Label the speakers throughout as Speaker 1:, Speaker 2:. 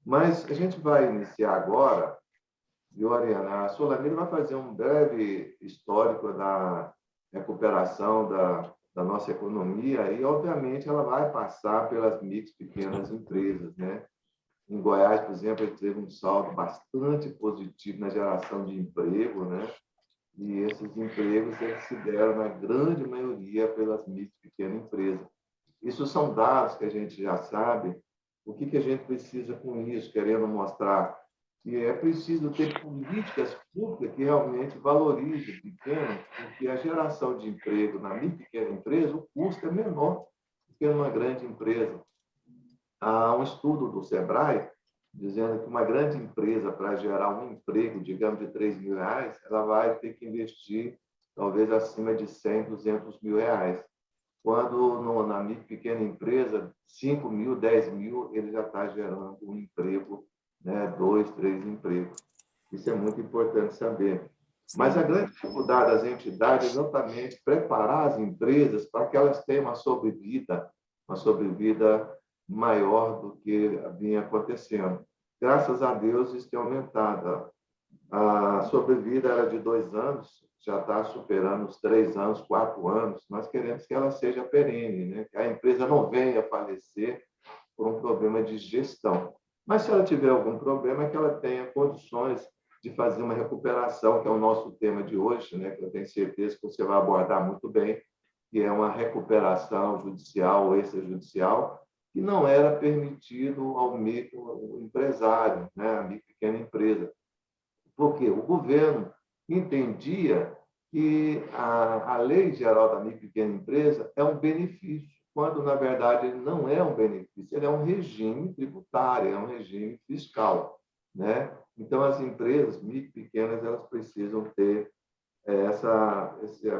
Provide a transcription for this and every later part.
Speaker 1: Mas a gente vai iniciar agora, viu, Ariana? A Solanira vai fazer um breve histórico da recuperação da nossa economia e, obviamente, ela vai passar pelas micro e pequenas empresas, né? Em Goiás, por exemplo, ele teve um saldo bastante positivo na geração de emprego, né? E esses empregos eles se deram, na grande maioria, pelas micro e pequenas empresas. Isso são dados que a gente já sabe. O que a gente precisa com isso, querendo mostrar que é preciso ter políticas públicas que realmente valorizem o pequeno, porque a geração de emprego na micro e pequena empresa, o custo é menor do que numa grande empresa. Há um estudo do Sebrae dizendo que uma grande empresa, para gerar um emprego, digamos, de R$ 3.000, ela vai ter que investir talvez acima de 100, R$ 200.000. Quando na micro pequena empresa, 5.000, 10.000, ele já está gerando um emprego, né? 2, 3 empregos. Isso é muito importante saber. Mas a
Speaker 2: Sim.
Speaker 1: grande dificuldade das entidades é exatamente preparar as empresas para que elas tenham uma sobrevida maior do que vinha acontecendo. Graças a Deus, isso tem aumentado. A sobrevida era de 2 anos, já está superando os 3 anos, 4 anos. Nós queremos que ela seja perene, né? Que a empresa não venha a falecer por um problema de gestão. Mas se ela tiver algum problema, é que ela tenha condições de fazer uma recuperação, que é o nosso tema de hoje, né? Que eu tenho certeza que você vai abordar muito bem, que é uma recuperação judicial ou extrajudicial, que não era permitido ao microempresário, né? A micro pequena empresa. Porque o governo entendia que a Lei Geral da Micro e Pequena Empresa é um benefício, quando, na verdade, ele não é um benefício, ele é um regime tributário, é um regime fiscal, né? Então, as empresas micro e pequenas, elas precisam ter essa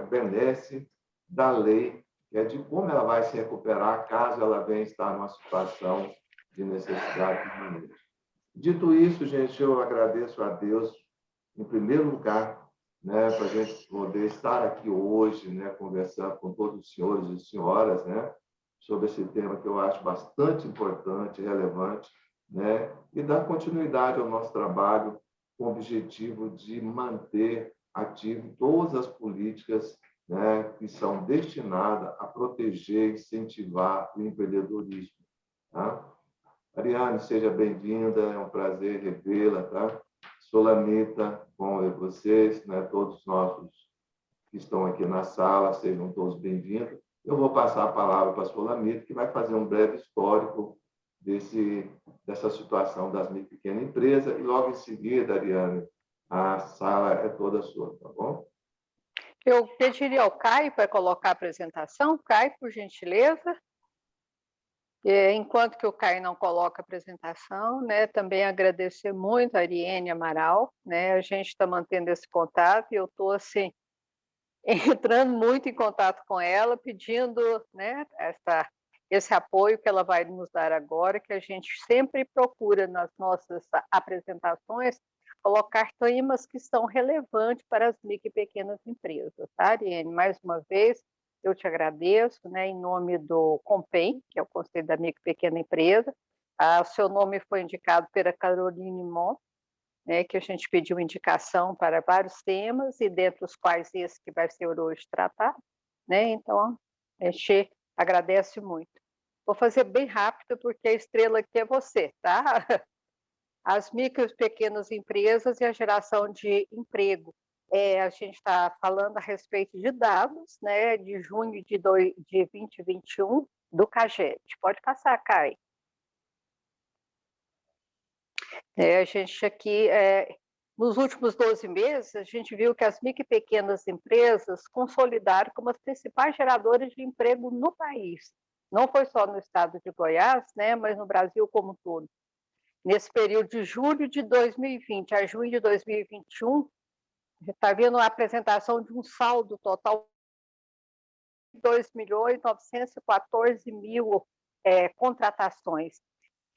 Speaker 1: benesse da lei, que é de como ela vai se recuperar caso ela venha estar numa situação de necessidade permanente. Dito isso, gente, eu agradeço a Deus, em primeiro lugar, né, para a gente poder estar aqui hoje, né, conversando com todos os senhores e senhoras, né, sobre esse tema que eu acho bastante importante e relevante, né, e dar continuidade ao nosso trabalho com o objetivo de manter ativo todas as políticas, né, que são destinadas a proteger e incentivar o empreendedorismo. Tá? Ariane, seja bem-vinda, é um prazer revê-la, tá? Solamita, bom ver vocês, né? Todos os nossos que estão aqui na sala, sejam todos bem-vindos. Eu vou passar a palavra para a Solamita, que vai fazer um breve histórico dessa situação das micro e pequenas empresas, e logo em seguida, Ariane, a sala é toda sua, tá bom?
Speaker 2: Eu pediria ao Caio para colocar a apresentação. Caio, por gentileza. Enquanto que o Caio não coloca a apresentação, né, também agradecer muito a Ariane Amaral, né, a gente está mantendo esse contato e eu estou, assim, entrando muito em contato com ela, pedindo, né, esse apoio que ela vai nos dar agora, que a gente sempre procura nas nossas apresentações colocar temas que são relevantes para as micro e pequenas empresas, tá, Ariane? Mais uma vez, eu te agradeço, né, em nome do COMPEM, que é o Conselho da Micro e Pequena Empresa. O seu nome foi indicado pela Caroline Mon, né, que a gente pediu indicação para vários temas, e dentre os quais esse que vai ser hoje tratado, né? Então, a gente agradece muito. Vou fazer bem rápido, porque a estrela aqui é você, tá? As micro e pequenas empresas e a geração de emprego. A gente está falando a respeito de dados, né, de junho de 2021, do CAGED. Pode passar, Kai. A gente aqui, nos últimos 12 meses, a gente viu que as micro e pequenas empresas consolidaram como as principais geradoras de emprego no país. Não foi só no estado de Goiás, né, mas no Brasil como um todo. Nesse período de julho de 2020 a junho de 2021, está havendo a apresentação de um saldo total de 2.914.000 contratações.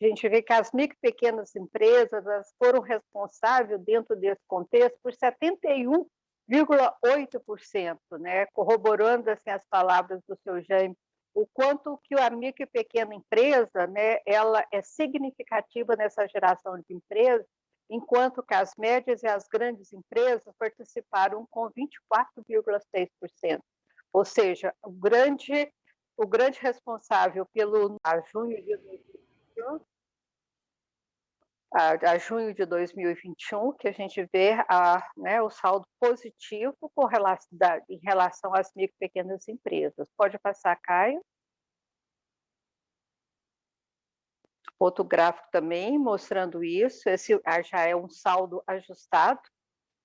Speaker 2: A gente vê que as micro e pequenas empresas foram responsáveis, dentro desse contexto, por 71,8%, né? Corroborando assim, as palavras do seu Jaime, o quanto que a micro e pequena empresa, né, ela é significativa nessa geração de empresas, enquanto que as médias e as grandes empresas participaram com 24,6%. Ou seja, o grande responsável pelo a junho de 2021, a junho de 2021, que a gente vê né, o saldo positivo em relação às micro e pequenas empresas. Pode passar, Caio. Outro gráfico também mostrando isso, esse já é um saldo ajustado,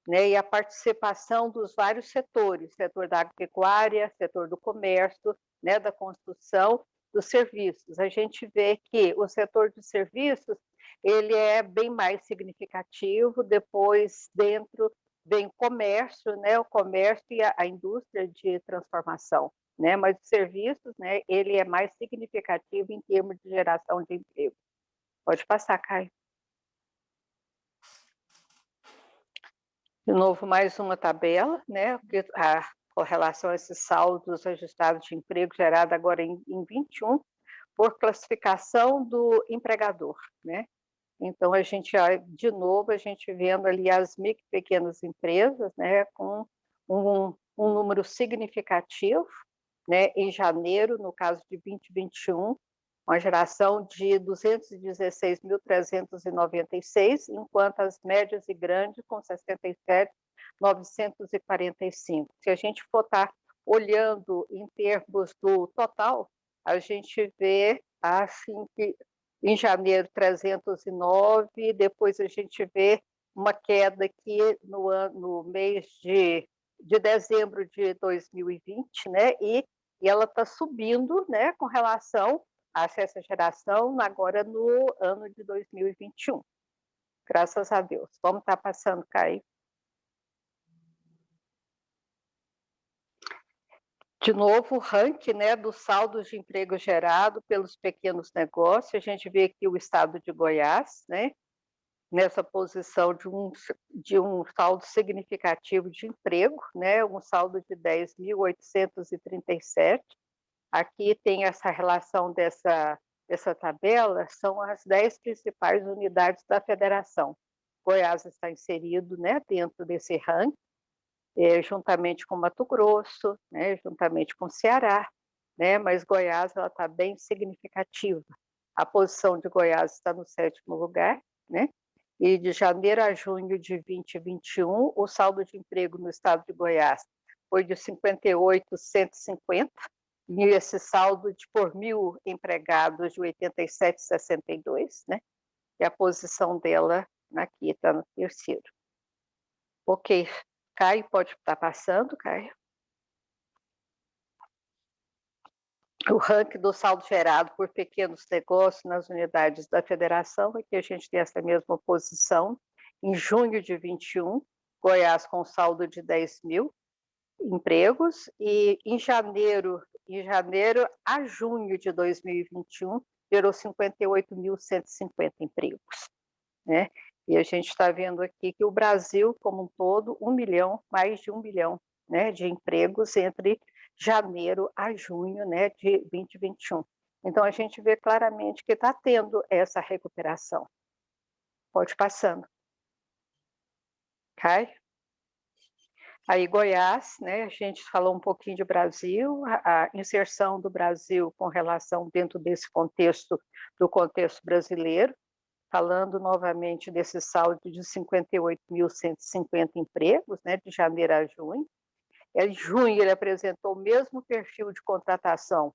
Speaker 2: né, e a participação dos vários setores, setor da agropecuária, setor do comércio, né, da construção, dos serviços. A gente vê que o setor dos serviços, ele é bem mais significativo, depois dentro vem o comércio, né, o comércio e a indústria de transformação, né, mas os serviços, né, ele é mais significativo em termos de geração de emprego. Pode passar, Caio. De novo, mais uma tabela, né, com relação a esses saldos ajustados de emprego gerado agora em 21, por classificação do empregador, né? Então, a gente, de novo, a gente vendo ali as micro e pequenas empresas, né, com um número significativo, né, em janeiro, no caso de 2021, uma geração de 216.396, enquanto as médias e grandes com 67.945. Se a gente for estar olhando em termos do total, a gente vê assim que em janeiro 309, depois a gente vê uma queda aqui no mês de dezembro de 2020, né? E ela está subindo, né, com relação a essa geração agora no ano de 2021. Graças a Deus. Vamos estar passando, Caio. De novo, o ranking, né, dos saldos de emprego gerado pelos pequenos negócios. A gente vê aqui o estado de Goiás, né, nessa posição de um saldo significativo de emprego, né, um saldo de 10.837. Aqui tem essa relação dessa tabela, são as 10 principais unidades da federação. Goiás está inserido, né, dentro desse ranking, juntamente com Mato Grosso, né, juntamente com Ceará, né, mas Goiás está bem significativa. A posição de Goiás está no 7º lugar, né, e de janeiro a junho de 2021, o saldo de emprego no estado de Goiás foi de 58.150, e esse saldo por 1.000 empregados de 87,62, né, e a posição dela aqui está no 3º. Ok. Caio, pode estar passando, Caio. O ranking do saldo gerado por pequenos negócios nas unidades da federação, aqui a gente tem essa mesma posição. Em junho de 21, Goiás com saldo de 10.000 empregos, e em janeiro a junho de 2021, gerou 58.150 empregos, né? E a gente está vendo aqui que o Brasil, como um todo, mais de 1 milhão, né, de empregos entre janeiro a junho, né, de 2021. Então, a gente vê claramente que está tendo essa recuperação. Pode passando. Caio? Aí, Goiás, né, a gente falou um pouquinho de Brasil, a inserção do Brasil com relação dentro desse contexto, do contexto brasileiro, falando novamente desse saldo de 58.150 empregos, né, de janeiro a junho. Em junho, ele apresentou o mesmo perfil de contratação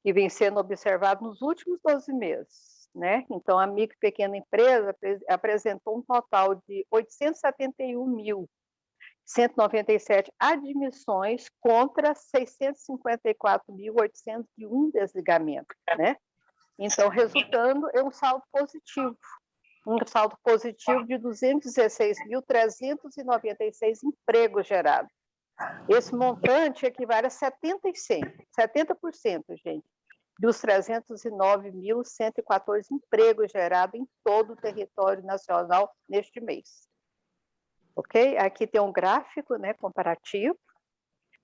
Speaker 2: que vem sendo observado nos últimos 12 meses, né? Então, a micro e pequena empresa apresentou um total de 871.197 admissões contra 654.801 desligamentos, né? Então, resultando em um saldo positivo de 216.396 empregos gerados. Esse montante equivale a 70%, gente, dos 309.114 empregos gerados em todo o território nacional neste mês. Ok? Aqui tem um gráfico, né, comparativo.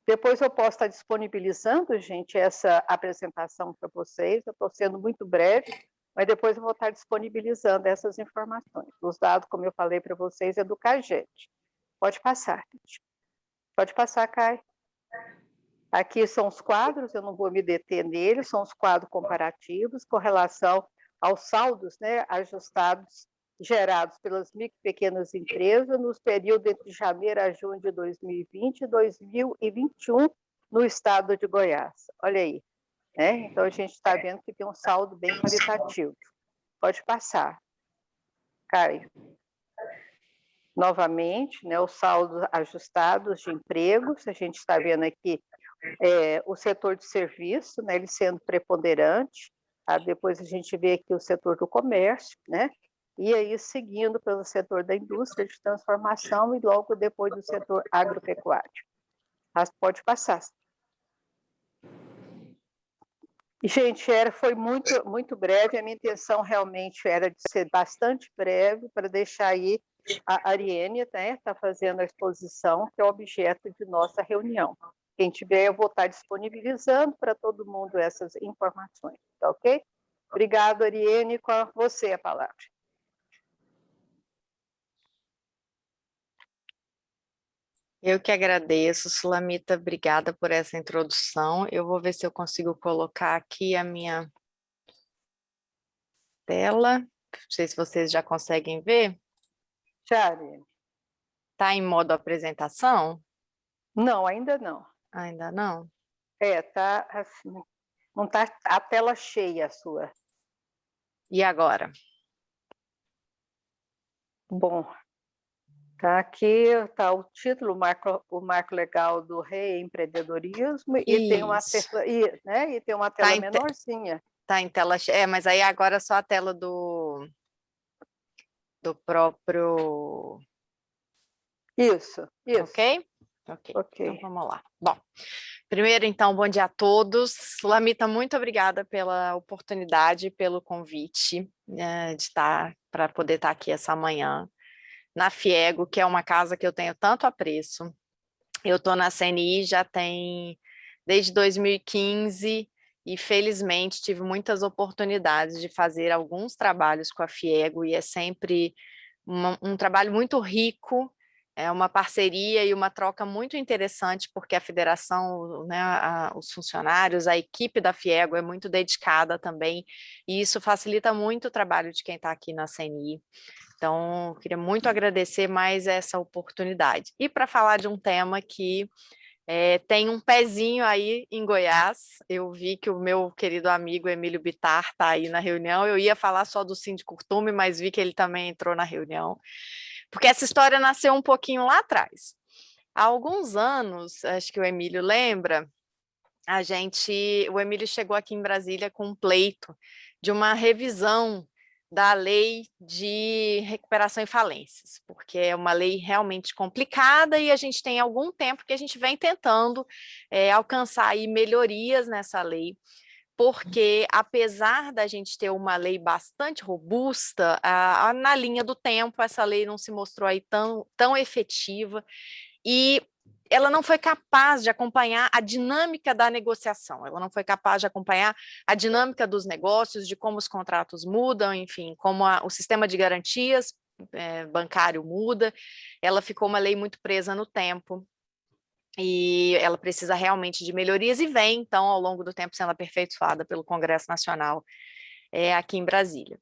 Speaker 2: Depois eu posso estar disponibilizando, gente, essa apresentação para vocês. Eu estou sendo muito breve, mas depois eu vou estar disponibilizando essas informações. Os dados, como eu falei para vocês, é do CAGED. Pode passar, gente. Pode passar, Kai. Aqui são os quadros, eu não vou me deter neles, são os quadros comparativos com relação aos saldos, né, ajustados, gerados pelas micro e pequenas empresas nos períodos entre janeiro a junho de 2020 e 2021 no estado de Goiás. Olha aí, né? Então a gente está vendo que tem um saldo bem qualitativo. Pode passar, Caio. Novamente, né, os saldos ajustados de empregos, a gente está vendo aqui o setor de serviço, né, ele sendo preponderante, tá? Depois a gente vê aqui o setor do comércio, né, e aí seguindo pelo setor da indústria de transformação e logo depois do setor agropecuário. Mas pode passar. Gente, foi muito breve, a minha intenção realmente era de ser bastante breve para deixar aí a Ariane, né, tá fazendo a exposição, que é o objeto de nossa reunião. Quem tiver, eu vou estar disponibilizando para todo mundo essas informações, tá ok? Obrigado, Ariane, com você a palavra.
Speaker 3: Eu que agradeço, Sulamita, obrigada por essa introdução. Eu vou ver se eu consigo colocar aqui a minha tela. Não sei se vocês já conseguem ver.
Speaker 2: Já, Ariane.
Speaker 3: Está em modo apresentação?
Speaker 2: Não, ainda não.
Speaker 3: Ainda não?
Speaker 2: Tá assim, não está a tela cheia a sua.
Speaker 3: E agora?
Speaker 2: Bom, tá aqui, tá o título, o marco legal do reempreendedorismo, e tem uma, né, e tem uma tela menorzinha.
Speaker 3: Está em tela cheia, mas aí agora é só a tela do próprio...
Speaker 2: Isso.
Speaker 3: Ok? Ok, então vamos lá. Bom, primeiro, então, bom dia a todos. Sulamita, muito obrigada pela oportunidade, pelo convite para poder estar aqui essa manhã na Fiego, que é uma casa que eu tenho tanto apreço. Eu estou na CNI já tem desde 2015 e felizmente tive muitas oportunidades de fazer alguns trabalhos com a Fiego e é sempre um trabalho muito rico. É uma parceria e uma troca muito interessante, porque a federação, né, os funcionários, a equipe da Fiego é muito dedicada também, e isso facilita muito o trabalho de quem está aqui na CNI. Então, queria muito agradecer mais essa oportunidade. E para falar de um tema que tem um pezinho aí em Goiás, eu vi que o meu querido amigo Emílio Bittar está aí na reunião, eu ia falar só do Síndico Curtume, mas vi que ele também entrou na reunião. Porque essa história nasceu um pouquinho lá atrás. Há alguns anos, acho que o Emílio lembra, o Emílio chegou aqui em Brasília com um pleito de uma revisão da lei de recuperação e falências, porque é uma lei realmente complicada e a gente tem algum tempo que a gente vem tentando alcançar aí melhorias nessa lei, porque apesar da gente ter uma lei bastante robusta, na linha do tempo essa lei não se mostrou aí tão efetiva e ela não foi capaz de acompanhar a dinâmica da negociação, ela não foi capaz de acompanhar a dinâmica dos negócios, de como os contratos mudam, enfim, como o sistema de garantias bancário muda, ela ficou uma lei muito presa no tempo. E ela precisa realmente de melhorias e vem, então, ao longo do tempo, sendo aperfeiçoada pelo Congresso Nacional aqui em Brasília.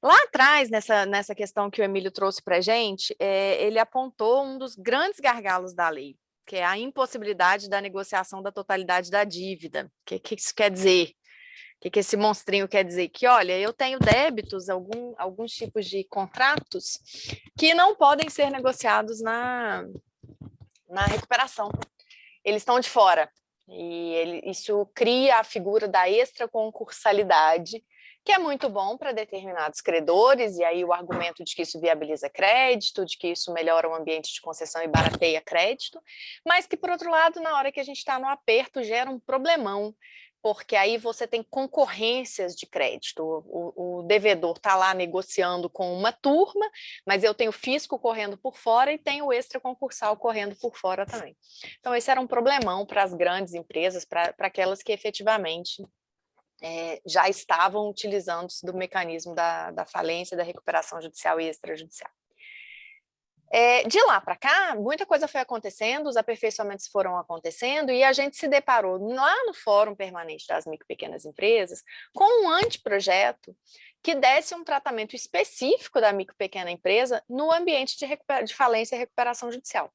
Speaker 3: Lá atrás, nessa questão que o Emílio trouxe para a gente, ele apontou um dos grandes gargalos da lei, que é a impossibilidade da negociação da totalidade da dívida. O que isso quer dizer? O que esse monstrinho quer dizer? Que, olha, eu tenho débitos, alguns tipos de contratos que não podem ser negociados na recuperação. Eles estão de fora. E isso cria a figura da extraconcursalidade, que é muito bom para determinados credores, e aí o argumento de que isso viabiliza crédito, de que isso melhora o ambiente de concessão e barateia crédito, mas que, por outro lado, na hora que a gente está no aperto, gera um problemão, porque aí você tem concorrências de crédito. O devedor está lá negociando com uma turma, mas eu tenho fisco correndo por fora e tenho o extra concursal correndo por fora também. Então, esse era um problemão para as grandes empresas, para aquelas que efetivamente já estavam utilizando-se do mecanismo da falência, da recuperação judicial e extrajudicial. De lá para cá, muita coisa foi acontecendo, os aperfeiçoamentos foram acontecendo e a gente se deparou lá no Fórum Permanente das Micro e Pequenas Empresas com um anteprojeto que desse um tratamento específico da micro e pequena empresa no ambiente de falência e recuperação judicial.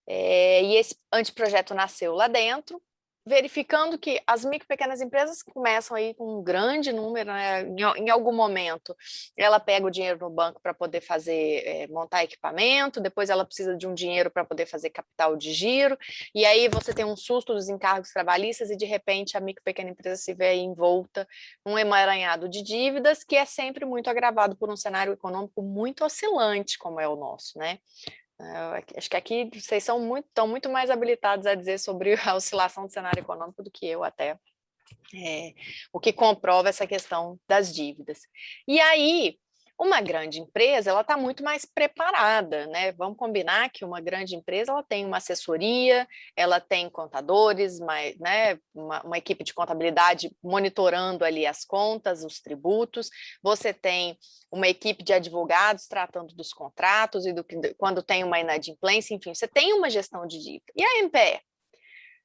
Speaker 3: E esse anteprojeto nasceu lá dentro, verificando que as micro e pequenas empresas começam aí com um grande número, né? Em algum momento ela pega o dinheiro no banco para poder montar equipamento, depois ela precisa de um dinheiro para poder fazer capital de giro, e aí você tem um susto dos encargos trabalhistas e de repente a micro e pequena empresa se vê aí envolta num emaranhado de dívidas que é sempre muito agravado por um cenário econômico muito oscilante como é o nosso, né? Acho que aqui vocês estão muito mais habilitados a dizer sobre a oscilação do cenário econômico do que eu até, o que comprova essa questão das dívidas. E aí, uma grande empresa, ela está muito mais preparada, né? Vamos combinar que uma grande empresa, ela tem uma assessoria, ela tem contadores, né? Uma equipe de contabilidade monitorando ali as contas, os tributos, você tem uma equipe de advogados tratando dos contratos e quando tem uma inadimplência, enfim, você tem uma gestão de dívida. E a MPE?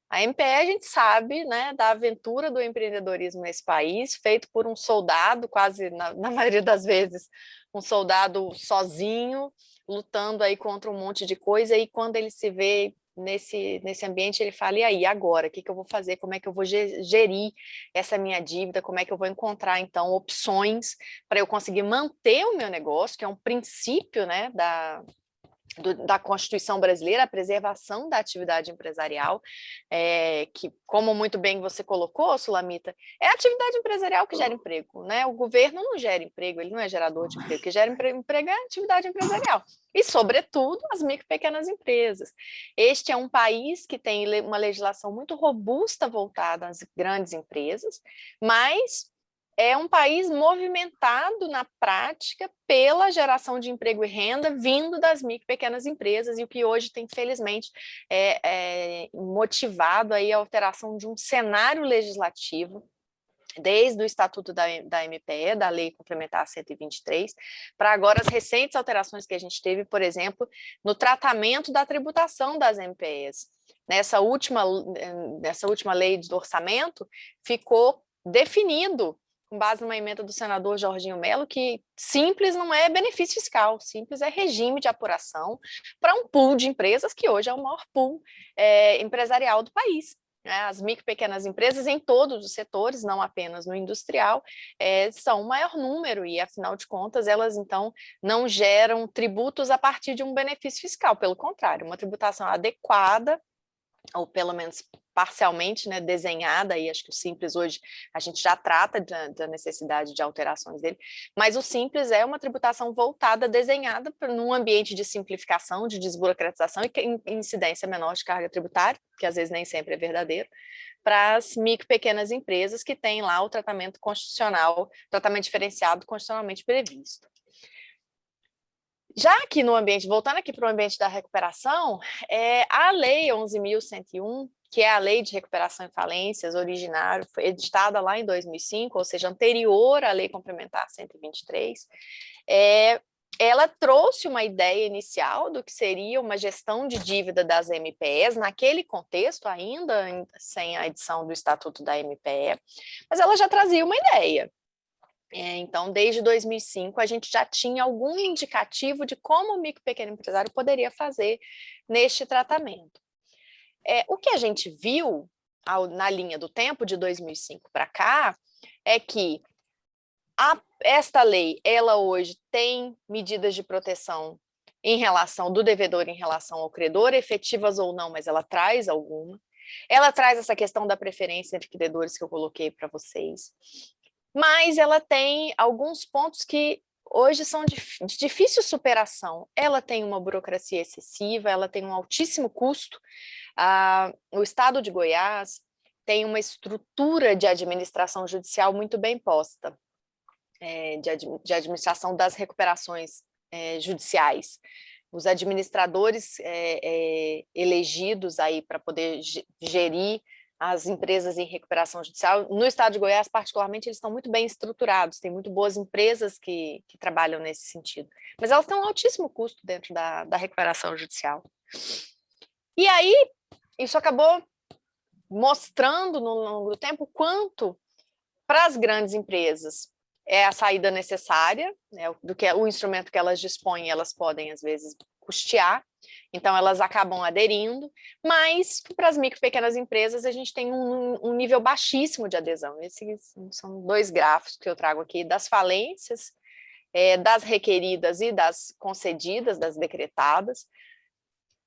Speaker 3: A MPE, a gente sabe, né, da aventura do empreendedorismo nesse país, feito por um soldado, quase na maioria das vezes, um soldado sozinho, lutando aí contra um monte de coisa, e quando ele se vê nesse ambiente, ele fala, e aí, agora, o que eu vou fazer? Como é que eu vou gerir essa minha dívida? Como é que eu vou encontrar, então, opções para eu conseguir manter o meu negócio, que é um princípio, né, da Constituição brasileira, a preservação da atividade empresarial, que, como muito bem você colocou, Sulamita, é a atividade empresarial que gera emprego, né? O governo não gera emprego, ele não é gerador de emprego, o que gera emprego é a atividade empresarial, e, sobretudo, as micro e pequenas empresas. Este é um país que tem uma legislação muito robusta voltada às grandes empresas, mas é um país movimentado na prática pela geração de emprego e renda vindo das micro e pequenas empresas, e o que hoje tem, felizmente, motivado aí a alteração de um cenário legislativo, desde o Estatuto da MPE, da Lei Complementar 123, para agora as recentes alterações que a gente teve, por exemplo, no tratamento da tributação das MPEs. Nessa última lei do orçamento, ficou definido, com base numa emenda do senador Jorginho Melo, que simples não é benefício fiscal, simples é regime de apuração para um pool de empresas que hoje é o maior pool empresarial do país. As micro e pequenas empresas em todos os setores, não apenas no industrial, são o maior número e, afinal de contas, elas, então, não geram tributos a partir de um benefício fiscal, pelo contrário, uma tributação adequada, ou pelo menos parcialmente, né, desenhada, e acho que o Simples hoje a gente já trata da necessidade de alterações dele, mas o Simples é uma tributação voltada, desenhada num ambiente de simplificação, de desburocratização e incidência menor de carga tributária, que às vezes nem sempre é verdadeiro, para as micro e pequenas empresas que têm lá o tratamento constitucional, tratamento diferenciado constitucionalmente previsto. Já aqui no ambiente, voltando aqui para o ambiente da recuperação, a Lei 11.101, que é a Lei de Recuperação e Falências originária, foi editada lá em 2005, ou seja, anterior à Lei Complementar 123, ela trouxe uma ideia inicial do que seria uma gestão de dívida das MPEs, naquele contexto ainda sem a edição do Estatuto da MPE, mas ela já trazia uma ideia. Então, desde 2005, a gente já tinha algum indicativo de como o micro e pequeno empresário poderia fazer neste tratamento. O que a gente viu na linha do tempo, de 2005 para cá, é que esta lei, ela hoje tem medidas de proteção em relação do devedor em relação ao credor, efetivas ou não, mas ela traz alguma. Ela traz essa questão da preferência entre credores que eu coloquei para vocês. Mas ela tem alguns pontos que hoje são de difícil superação. Ela tem uma burocracia excessiva, ela tem um altíssimo custo. O estado de Goiás tem uma estrutura de administração judicial muito bem posta, de administração das recuperações judiciais. Os administradores elegidos aí para poder gerir as empresas em recuperação judicial, no estado de Goiás, particularmente, eles estão muito bem estruturados, tem muito boas empresas que trabalham nesse sentido, mas elas têm um altíssimo custo dentro da recuperação judicial. E aí, isso acabou mostrando no longo do tempo quanto, para as grandes empresas, é a saída necessária, né, do que o instrumento que elas dispõem, elas podem, às vezes, custear, então elas acabam aderindo, mas para as micro e pequenas empresas a gente tem um nível baixíssimo de adesão. Esses são 2 gráficos que eu trago aqui, das falências, das requeridas e das concedidas, das decretadas,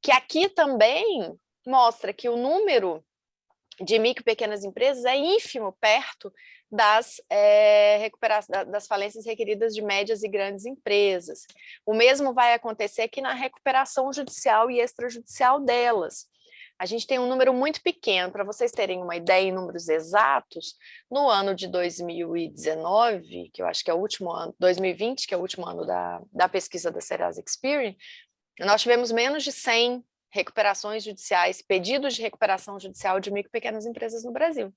Speaker 3: que aqui também mostra que o número de micro e pequenas empresas é ínfimo perto das falências requeridas de médias e grandes empresas. O mesmo vai acontecer aqui na recuperação judicial e extrajudicial delas. A gente tem um número muito pequeno, para vocês terem uma ideia em números exatos, no ano de 2019, que eu acho que é o último ano, 2020, que é o último ano da pesquisa da Serasa Experian, nós tivemos menos de 100 recuperações judiciais, pedidos de recuperação judicial de micro e pequenas empresas no Brasil.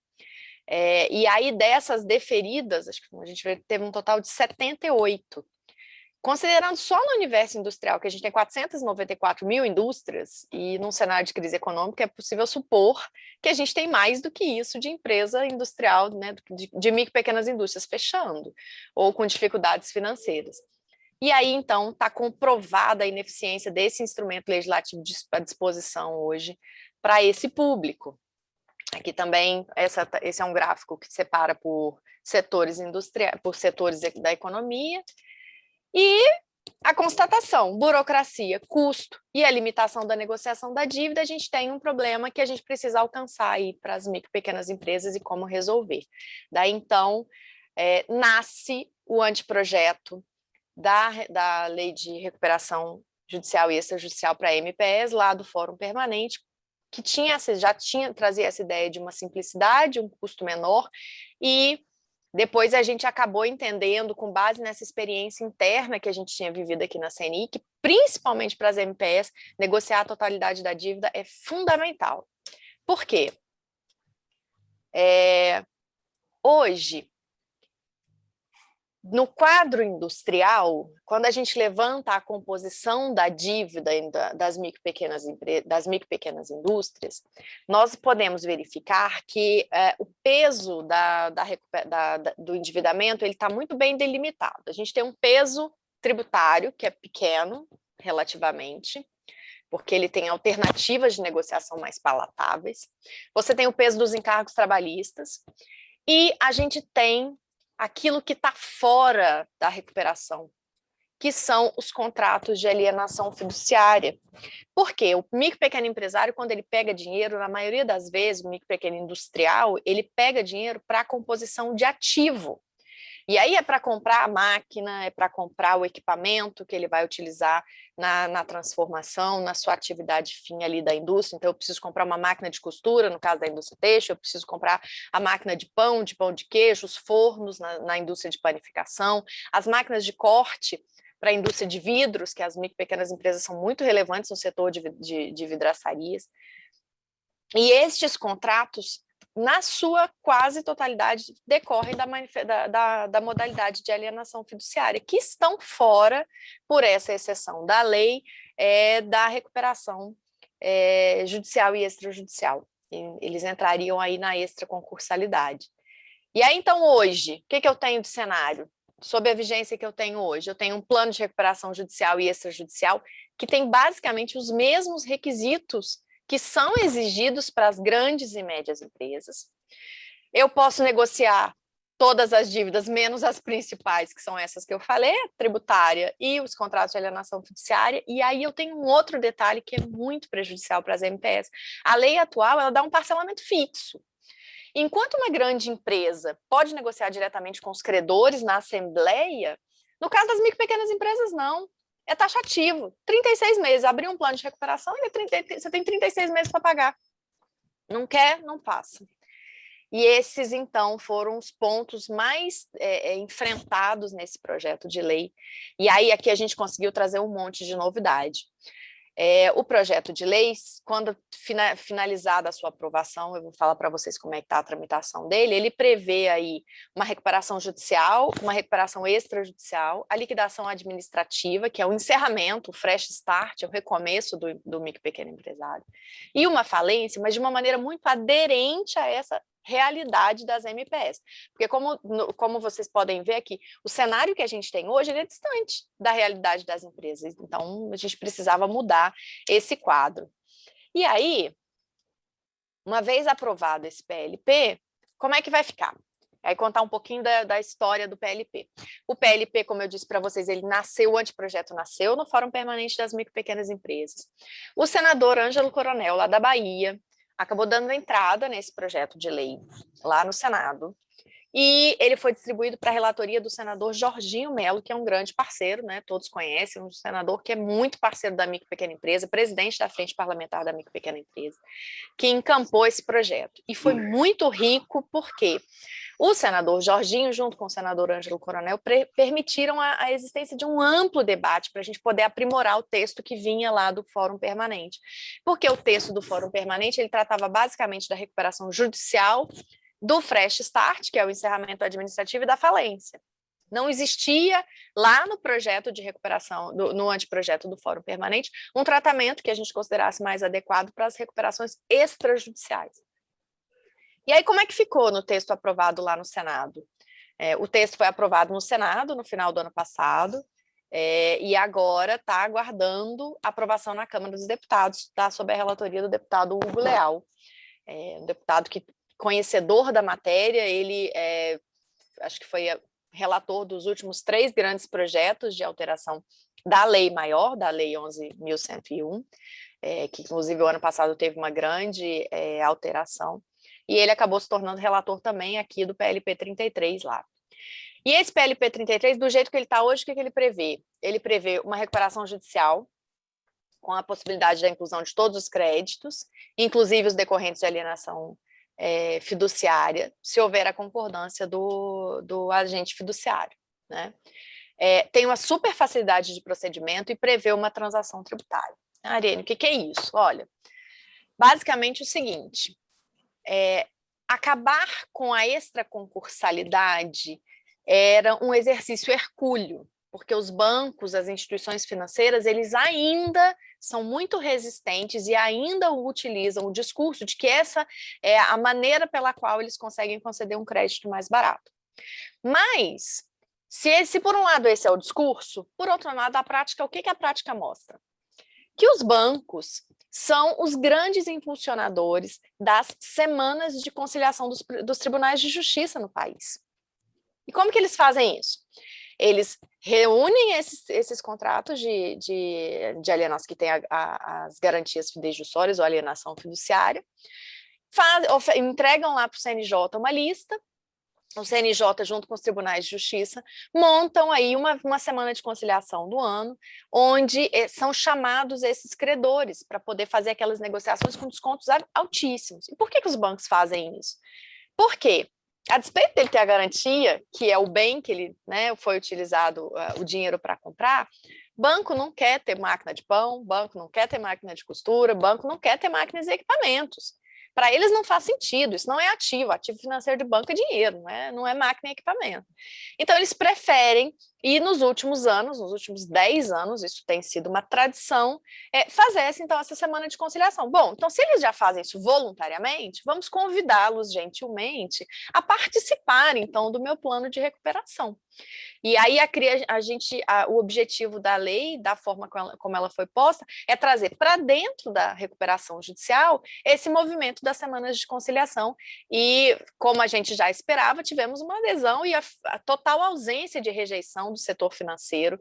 Speaker 3: E aí dessas deferidas, acho que a gente teve um total de 78. Considerando só no universo industrial, que a gente tem 494 mil indústrias, e num cenário de crise econômica é possível supor que a gente tem mais do que isso de empresa industrial, né, de micro e pequenas indústrias fechando, ou com dificuldades financeiras. E aí, então, está comprovada a ineficiência desse instrumento legislativo à disposição hoje para esse público. Aqui também, esse é um gráfico que separa por setores industriais, por setores da economia, e a constatação, burocracia, custo e a limitação da negociação da dívida, a gente tem um problema que a gente precisa alcançar aí para as micro e pequenas empresas e como resolver. Daí, então, nasce o anteprojeto da Lei de Recuperação Judicial e Extrajudicial para a MPS, lá do Fórum Permanente, que trazia essa ideia de uma simplicidade, um custo menor, e depois a gente acabou entendendo, com base nessa experiência interna que a gente tinha vivido aqui na CNI, que principalmente para as MPS, negociar a totalidade da dívida é fundamental. Por quê? Hoje, no quadro industrial, quando a gente levanta a composição da dívida das micro e pequenas indústrias, nós podemos verificar que o peso do endividamento está muito bem delimitado. A gente tem um peso tributário, que é pequeno, relativamente, porque ele tem alternativas de negociação mais palatáveis. Você tem o peso dos encargos trabalhistas, e a gente tem aquilo que está fora da recuperação, que são os contratos de alienação fiduciária. Por quê? O micro e pequeno empresário, quando ele pega dinheiro, na maioria das vezes, o micro e pequeno industrial, ele pega dinheiro para a composição de ativo. E aí é para comprar a máquina, é para comprar o equipamento que ele vai utilizar na transformação, na sua atividade fim ali da indústria. Então, eu preciso comprar uma máquina de costura, no caso da indústria têxtil, eu preciso comprar a máquina de pão de queijo, os fornos na indústria de panificação, as máquinas de corte para a indústria de vidros, que as micro e pequenas empresas são muito relevantes no setor de vidraçarias. E estes contratos, na sua quase totalidade, decorrem da modalidade de alienação fiduciária, que estão fora, por essa exceção da lei, da recuperação judicial e extrajudicial. Eles entrariam aí na extraconcursalidade. E aí, então, hoje, o que eu tenho de cenário? Sob a vigência que eu tenho hoje, eu tenho um plano de recuperação judicial e extrajudicial que tem basicamente os mesmos requisitos que são exigidos para as grandes e médias empresas. Eu posso negociar todas as dívidas, menos as principais, que são essas que eu falei, a tributária e os contratos de alienação fiduciária. E aí eu tenho um outro detalhe que é muito prejudicial para as MPS. A lei atual, ela dá um parcelamento fixo. Enquanto uma grande empresa pode negociar diretamente com os credores na assembleia, no caso das micro e pequenas empresas, não. É taxativo, 36 meses, abrir um plano de recuperação, você tem 36 meses para pagar. Não quer, não passa. E esses, então, foram os pontos mais enfrentados nesse projeto de lei. E aí, aqui a gente conseguiu trazer um monte de novidade. O projeto de lei, quando finalizada a sua aprovação, eu vou falar para vocês como é que está a tramitação dele, ele prevê aí uma recuperação judicial, uma recuperação extrajudicial, a liquidação administrativa, que é o encerramento, o fresh start, o recomeço do micro e pequeno empresário, e uma falência, mas de uma maneira muito aderente a essa realidade das MPS. Porque como vocês podem ver aqui, o cenário que a gente tem hoje ele é distante da realidade das empresas. Então, a gente precisava mudar esse quadro. E aí, uma vez aprovado esse PLP, como é que vai ficar? Aí contar um pouquinho da história do PLP. O PLP, como eu disse para vocês, ele nasceu, o anteprojeto nasceu no Fórum Permanente das Micro e Pequenas Empresas. O senador Ângelo Coronel, lá da Bahia, acabou dando entrada nesse projeto de lei lá no Senado, e ele foi distribuído para a relatoria do senador Jorginho Melo, que é um grande parceiro, né? Todos conhecem, um senador que é muito parceiro da micro e pequena empresa, presidente da Frente Parlamentar da Micro e Pequena Empresa, que encampou esse projeto. E foi muito rico porque o senador Jorginho, junto com o senador Ângelo Coronel, permitiram a existência de um amplo debate para a gente poder aprimorar o texto que vinha lá do Fórum Permanente. Porque o texto do Fórum Permanente ele tratava basicamente da recuperação judicial, do fresh start, que é o encerramento administrativo, e da falência. Não existia lá no projeto de recuperação, no anteprojeto do Fórum Permanente, um tratamento que a gente considerasse mais adequado para as recuperações extrajudiciais. E aí, como é que ficou no texto aprovado lá no Senado? O texto foi aprovado no Senado no final do ano passado, e agora está aguardando aprovação na Câmara dos Deputados, tá, sob a relatoria do deputado Hugo Leal, um deputado que, conhecedor da matéria, ele acho que foi relator dos últimos 3 grandes projetos de alteração da lei maior, da Lei 11.101, que inclusive o ano passado teve uma grande alteração, e ele acabou se tornando relator também aqui do PLP 33 lá. E esse PLP 33, do jeito que ele está hoje, o que ele prevê? Ele prevê uma recuperação judicial, com a possibilidade da inclusão de todos os créditos, inclusive os decorrentes de alienação fiduciária, se houver a concordância do agente fiduciário, né? Tem uma super facilidade de procedimento e prevê uma transação tributária. Ariane, o que é isso? Olha, basicamente o seguinte, acabar com a extraconcursalidade era um exercício hercúleo, porque os bancos, as instituições financeiras, eles ainda são muito resistentes e ainda utilizam o discurso de que essa é a maneira pela qual eles conseguem conceder um crédito mais barato. Mas, se por um lado esse é o discurso, por outro lado a prática, o que a prática mostra? Que os bancos são os grandes impulsionadores das semanas de conciliação dos tribunais de justiça no país. E como que eles fazem isso? Eles reúnem esses contratos de alienação que tem as garantias fidejussórias ou alienação fiduciária, entregam lá para o CNJ uma lista, o CNJ, junto com os tribunais de justiça, montam aí uma semana de conciliação do ano, onde são chamados esses credores para poder fazer aquelas negociações com descontos altíssimos. E por que os bancos fazem isso? Por quê? A despeito dele ter a garantia, que é o bem que ele, né, foi utilizado o dinheiro para comprar, banco não quer ter máquina de pão, banco não quer ter máquina de costura, banco não quer ter máquinas e equipamentos. Para eles não faz sentido, isso não é ativo financeiro de banco é dinheiro, não é máquina e equipamento. Então eles preferem, e nos últimos anos, nos últimos 10 anos, isso tem sido uma tradição, fazer então essa semana de conciliação. Bom, então se eles já fazem isso voluntariamente, vamos convidá-los gentilmente a participar então do meu plano de recuperação. E aí o objetivo da lei, da forma como ela foi posta, é trazer para dentro da recuperação judicial esse movimento das semanas de conciliação. E, como a gente já esperava, tivemos uma adesão e a total ausência de rejeição do setor financeiro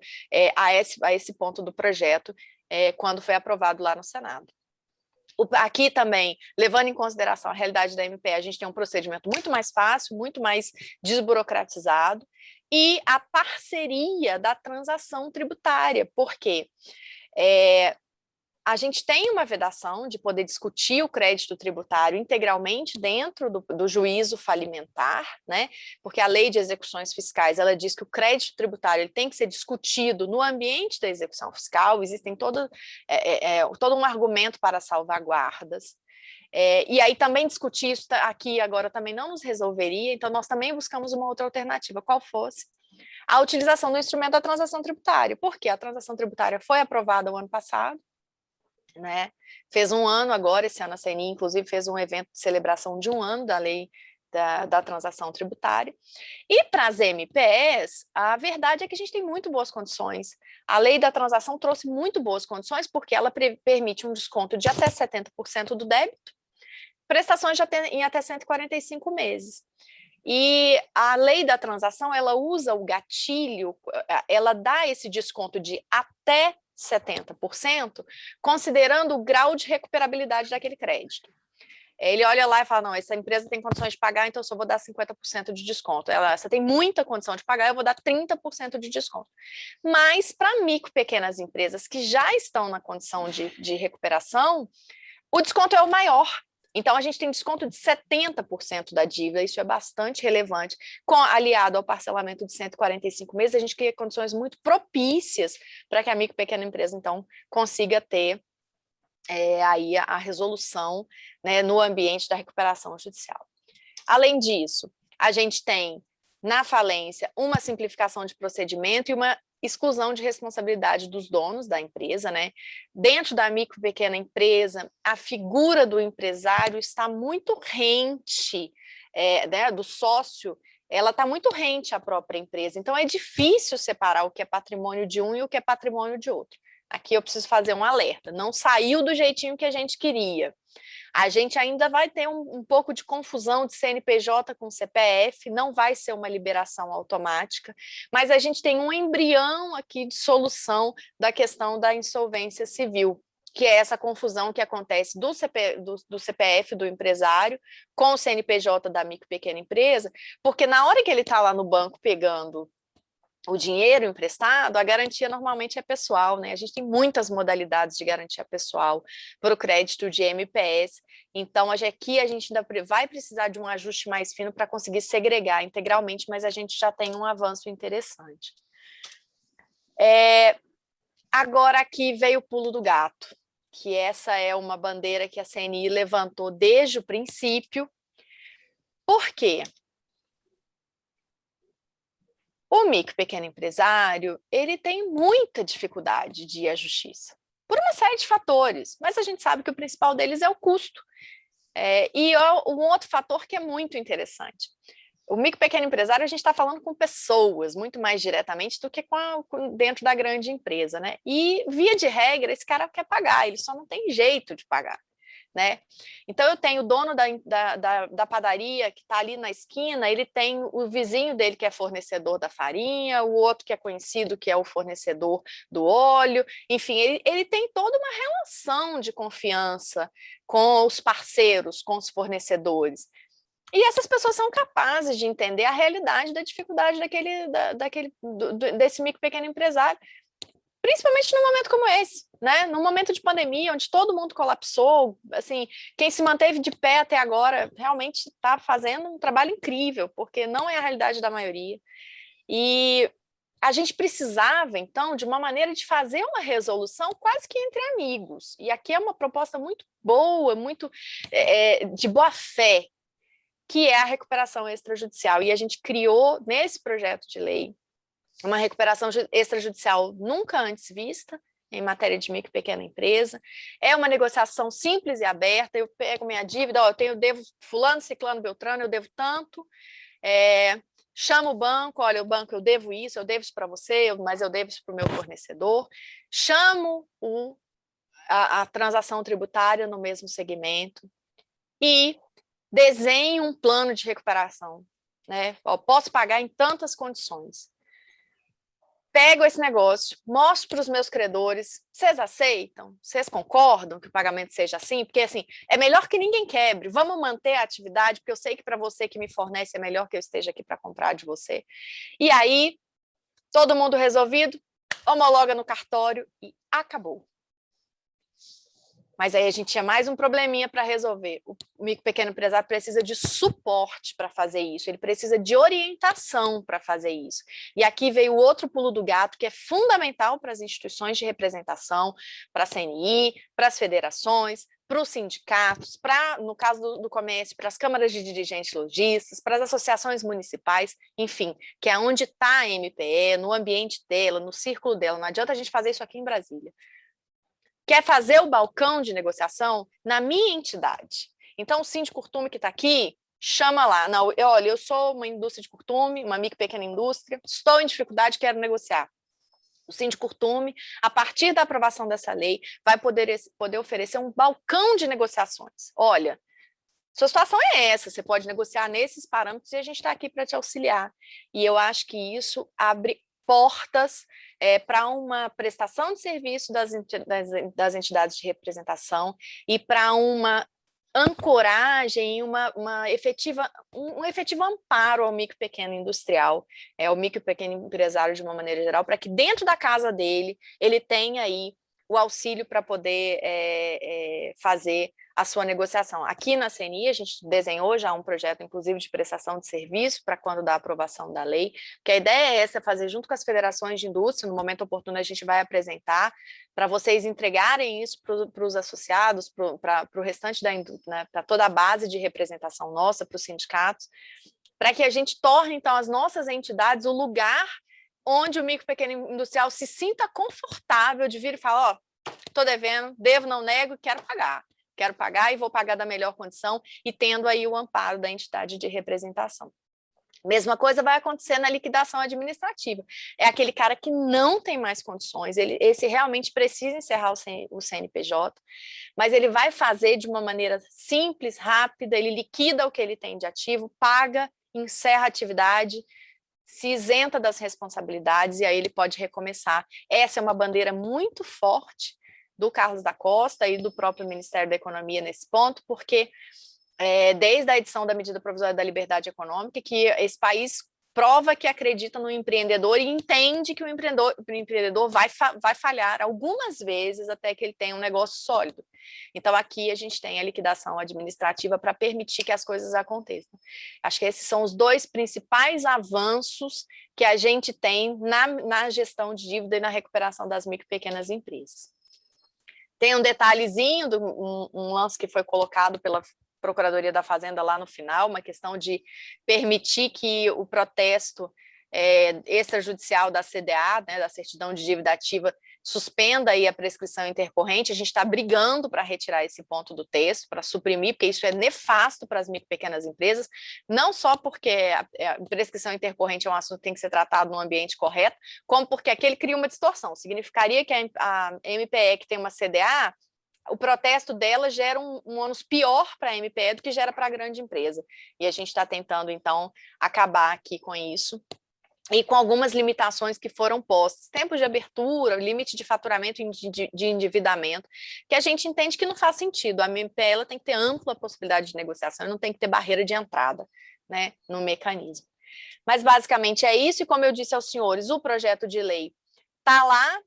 Speaker 3: a esse ponto do projeto, quando foi aprovado lá no Senado. Aqui também, levando em consideração a realidade da MP, a gente tem um procedimento muito mais fácil, muito mais desburocratizado, e a parceria da transação tributária, porque a gente tem uma vedação de poder discutir o crédito tributário integralmente dentro do juízo falimentar, né? Porque a lei de execuções fiscais, ela diz que o crédito tributário ele tem que ser discutido no ambiente da execução fiscal, existem todo um argumento para salvaguardas. E aí também discutir isso aqui agora também não nos resolveria, então nós também buscamos uma outra alternativa, qual fosse a utilização do instrumento da transação tributária, porque a transação tributária foi aprovada o ano passado, né? Fez um ano agora, esse ano a CNI, inclusive, fez um evento de celebração de um ano da lei da transação tributária. E para as MPS, a verdade é que a gente tem muito boas condições. A lei da transação trouxe muito boas condições, porque ela permite um desconto de até 70% do débito, prestações em até 145 meses. E a lei da transação, ela usa o gatilho, ela dá esse desconto de até 70%, considerando o grau de recuperabilidade daquele crédito. Ele olha lá e fala, não, essa empresa tem condições de pagar, então eu só vou dar 50% de desconto. Você tem muita condição de pagar, eu vou dar 30% de desconto. Mas para micro e pequenas empresas que já estão na condição de recuperação, o desconto é o maior. Então, a gente tem desconto de 70% da dívida, isso é bastante relevante, aliado ao parcelamento de 145 meses, a gente cria condições muito propícias para que a micro e pequena empresa, então, consiga ter aí a resolução, né, no ambiente da recuperação judicial. Além disso, a gente tem, na falência, uma simplificação de procedimento e uma exclusão de responsabilidade dos donos da empresa, né? Dentro da micro e pequena empresa, a figura do empresário está muito rente, né, do sócio, ela está muito rente à própria empresa. Então, é difícil separar o que é patrimônio de um e o que é patrimônio de outro. Aqui eu preciso fazer um alerta. Não saiu do jeitinho que a gente queria. A gente ainda vai ter um pouco de confusão de CNPJ com CPF, não vai ser uma liberação automática, mas a gente tem um embrião aqui de solução da questão da insolvência civil, que é essa confusão que acontece do CPF do empresário com o CNPJ da micro e pequena empresa, porque na hora que ele está lá no banco pegando o dinheiro emprestado, a garantia normalmente é pessoal, né? A gente tem muitas modalidades de garantia pessoal para o crédito de MPS, então aqui a gente ainda vai precisar de um ajuste mais fino para conseguir segregar integralmente, mas a gente já tem um avanço interessante. Agora aqui veio o pulo do gato, que essa é uma bandeira que a CNI levantou desde o princípio. Por quê? O micro e pequeno empresário, ele tem muita dificuldade de ir à justiça, por uma série de fatores, mas a gente sabe que o principal deles é o custo. E um outro fator que é muito interessante. O micro e pequeno empresário, a gente está falando com pessoas, muito mais diretamente do que dentro da grande empresa, né? E, via de regra, esse cara quer pagar, ele só não tem jeito de pagar. Né? Então, eu tenho o dono da padaria que está ali na esquina, ele tem o vizinho dele que é fornecedor da farinha, o outro que é conhecido que é o fornecedor do óleo, enfim, ele tem toda uma relação de confiança com os parceiros, com os fornecedores. E essas pessoas são capazes de entender a realidade da dificuldade desse micro e pequeno empresário, principalmente num momento como esse, né? Num momento de pandemia, onde todo mundo colapsou, assim, quem se manteve de pé até agora realmente está fazendo um trabalho incrível, porque não é a realidade da maioria. E a gente precisava, então, de uma maneira de fazer uma resolução quase que entre amigos. E aqui é uma proposta muito boa, muito de boa fé, que é a recuperação extrajudicial. E a gente criou, nesse projeto de lei, uma recuperação extrajudicial nunca antes vista em matéria de micro e pequena empresa. É uma negociação simples e aberta. Eu pego minha dívida, eu devo fulano, ciclano, beltrano, eu devo tanto. Chamo o banco, olha, o banco, eu devo isso para você, mas eu devo isso para o meu fornecedor. Chamo a transação tributária no mesmo segmento e desenho um plano de recuperação. Né? Posso pagar em tantas condições. Pego esse negócio, mostro para os meus credores, vocês aceitam? Vocês concordam que o pagamento seja assim? Porque, assim, é melhor que ninguém quebre, vamos manter a atividade, porque eu sei que para você que me fornece é melhor que eu esteja aqui para comprar de você. E aí, todo mundo resolvido, homologa no cartório e acabou. Mas aí a gente tinha mais um probleminha para resolver. O micro e pequeno empresário precisa de suporte para fazer isso, ele precisa de orientação para fazer isso. E aqui veio o outro pulo do gato, que é fundamental para as instituições de representação, para a CNI, para as federações, para os sindicatos, no caso do comércio, para as câmaras de dirigentes lojistas, para as associações municipais, enfim, que é onde está a MPE, no ambiente dela, no círculo dela. Não adianta a gente fazer isso aqui em Brasília. Quer fazer o balcão de negociação na minha entidade. Então, o síndico curtume que está aqui, chama lá. Não, olha, eu sou uma indústria de curtume, uma micro e pequena indústria, estou em dificuldade, quero negociar. O síndico curtume, a partir da aprovação dessa lei, vai poder oferecer um balcão de negociações. Olha, sua situação é essa, você pode negociar nesses parâmetros e a gente está aqui para te auxiliar. E eu acho que isso abre portas para uma prestação de serviço das entidades de representação e para uma ancoragem, um efetivo amparo ao micro e pequeno industrial, ao micro e pequeno empresário de uma maneira geral, para que dentro da casa dele ele tenha aí o auxílio para poder fazer a sua negociação. Aqui na CNI, a gente desenhou já um projeto, inclusive, de prestação de serviço para quando da aprovação da lei, que a ideia é essa, fazer junto com as federações de indústria, no momento oportuno a gente vai apresentar, para vocês entregarem isso para os associados, para o restante da indústria, né, para toda a base de representação nossa, para os sindicatos, para que a gente torne, então, as nossas entidades o lugar onde o micro e pequeno industrial se sinta confortável de vir e falar, ó, estou devendo, devo, não nego, quero pagar e vou pagar da melhor condição e tendo aí o amparo da entidade de representação. Mesma coisa vai acontecer na liquidação administrativa. É aquele cara que não tem mais condições, esse realmente precisa encerrar o CNPJ, mas ele vai fazer de uma maneira simples, rápida, ele liquida o que ele tem de ativo, paga, encerra a atividade, se isenta das responsabilidades e aí ele pode recomeçar. Essa é uma bandeira muito forte do Carlos da Costa e do próprio Ministério da Economia nesse ponto, porque desde a edição da Medida Provisória da Liberdade Econômica, que esse país prova que acredita no empreendedor e entende que o empreendedor vai falhar algumas vezes até que ele tenha um negócio sólido. Então, aqui a gente tem a liquidação administrativa para permitir que as coisas aconteçam. Acho que esses são os dois principais avanços que a gente tem na gestão de dívida e na recuperação das micro e pequenas empresas. Tem um detalhezinho, um lance que foi colocado pela Procuradoria da Fazenda lá no final, uma questão de permitir que o protesto extrajudicial da CDA, né, da certidão de dívida ativa, suspenda aí a prescrição intercorrente. A gente está brigando para retirar esse ponto do texto, para suprimir, porque isso é nefasto para as micro e pequenas empresas, não só porque a prescrição intercorrente é um assunto que tem que ser tratado no ambiente correto, como porque aquele cria uma distorção. Significaria que a MPE que tem uma CDA, o protesto dela gera um ônus pior para a MPE do que gera para a grande empresa. E a gente está tentando, então, acabar aqui com isso. E com algumas limitações que foram postas, tempos de abertura, limite de faturamento de endividamento, que a gente entende que não faz sentido. A MPE ela tem que ter ampla possibilidade de negociação, não tem que ter barreira de entrada, né, no mecanismo. Mas basicamente é isso, e como eu disse aos senhores, o projeto de lei está lá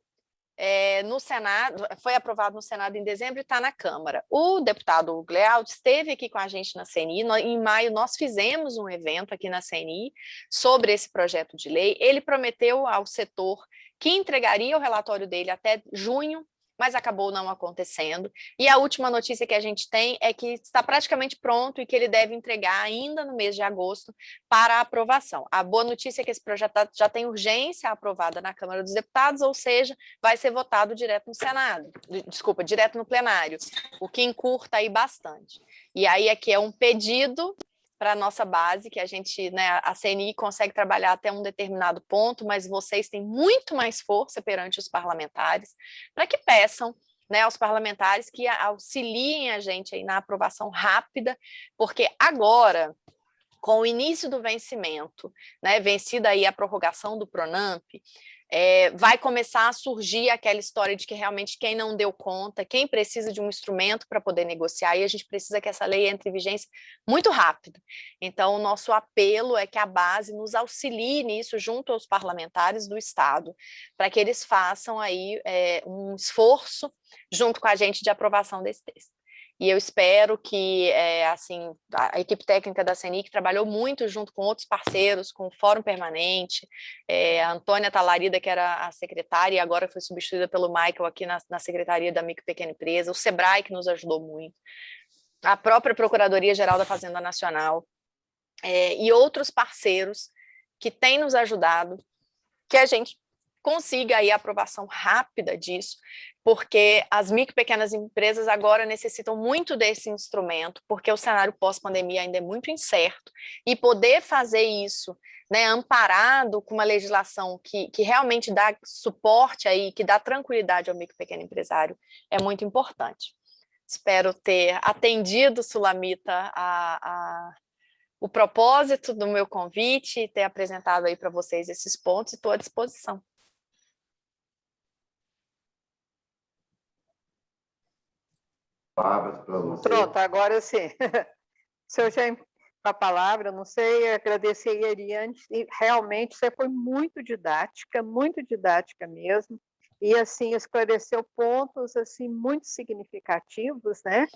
Speaker 3: no Senado, foi aprovado no Senado em dezembro e está na Câmara. O deputado Hugo Leal esteve aqui com a gente na CNI, em maio nós fizemos um evento aqui na CNI sobre esse projeto de lei. Ele prometeu ao setor que entregaria o relatório dele até junho, mas acabou não acontecendo. E a última notícia que a gente tem é que está praticamente pronto e que ele deve entregar ainda no mês de agosto para aprovação. A boa notícia é que esse projeto já tem urgência aprovada na Câmara dos Deputados, ou seja, vai ser votado direto no Senado, direto no plenário, o que encurta aí bastante. E aí aqui é um pedido para a nossa base, que a gente, né, a CNI consegue trabalhar até um determinado ponto, mas vocês têm muito mais força perante os parlamentares, para que peçam, né, aos parlamentares que auxiliem a gente aí na aprovação rápida, porque agora, com o início do vencimento, né, vencida aí a prorrogação do PRONAMP, vai começar a surgir aquela história de que realmente quem não deu conta, quem precisa de um instrumento para poder negociar, e a gente precisa que essa lei entre em vigência muito rápido. Então, o nosso apelo é que a base nos auxilie nisso junto aos parlamentares do Estado, para que eles façam aí um esforço junto com a gente de aprovação desse texto. E eu espero que assim, a equipe técnica da CENIC trabalhou muito junto com outros parceiros, com o Fórum Permanente, a Antônia Talarida, que era a secretária, e agora foi substituída pelo Michael aqui na Secretaria da Micro e Pequena Empresa, o SEBRAE, que nos ajudou muito, a própria Procuradoria-Geral da Fazenda Nacional, e outros parceiros que têm nos ajudado, que a gente consiga aí a aprovação rápida disso, porque as micro e pequenas empresas agora necessitam muito desse instrumento, porque o cenário pós-pandemia ainda é muito incerto, e poder fazer isso, né, amparado com uma legislação que realmente dá suporte aí, que dá tranquilidade ao micro e pequeno empresário, é muito importante. Espero ter atendido, Sulamita, o propósito do meu convite, ter apresentado aí para vocês esses pontos, e estou à disposição.
Speaker 1: Palavras para você.
Speaker 2: Pronto, agora sim. Se eu já a palavra, não sei, agradecer a Ariane, e realmente você foi muito didática mesmo, e assim esclareceu pontos assim muito significativos, né,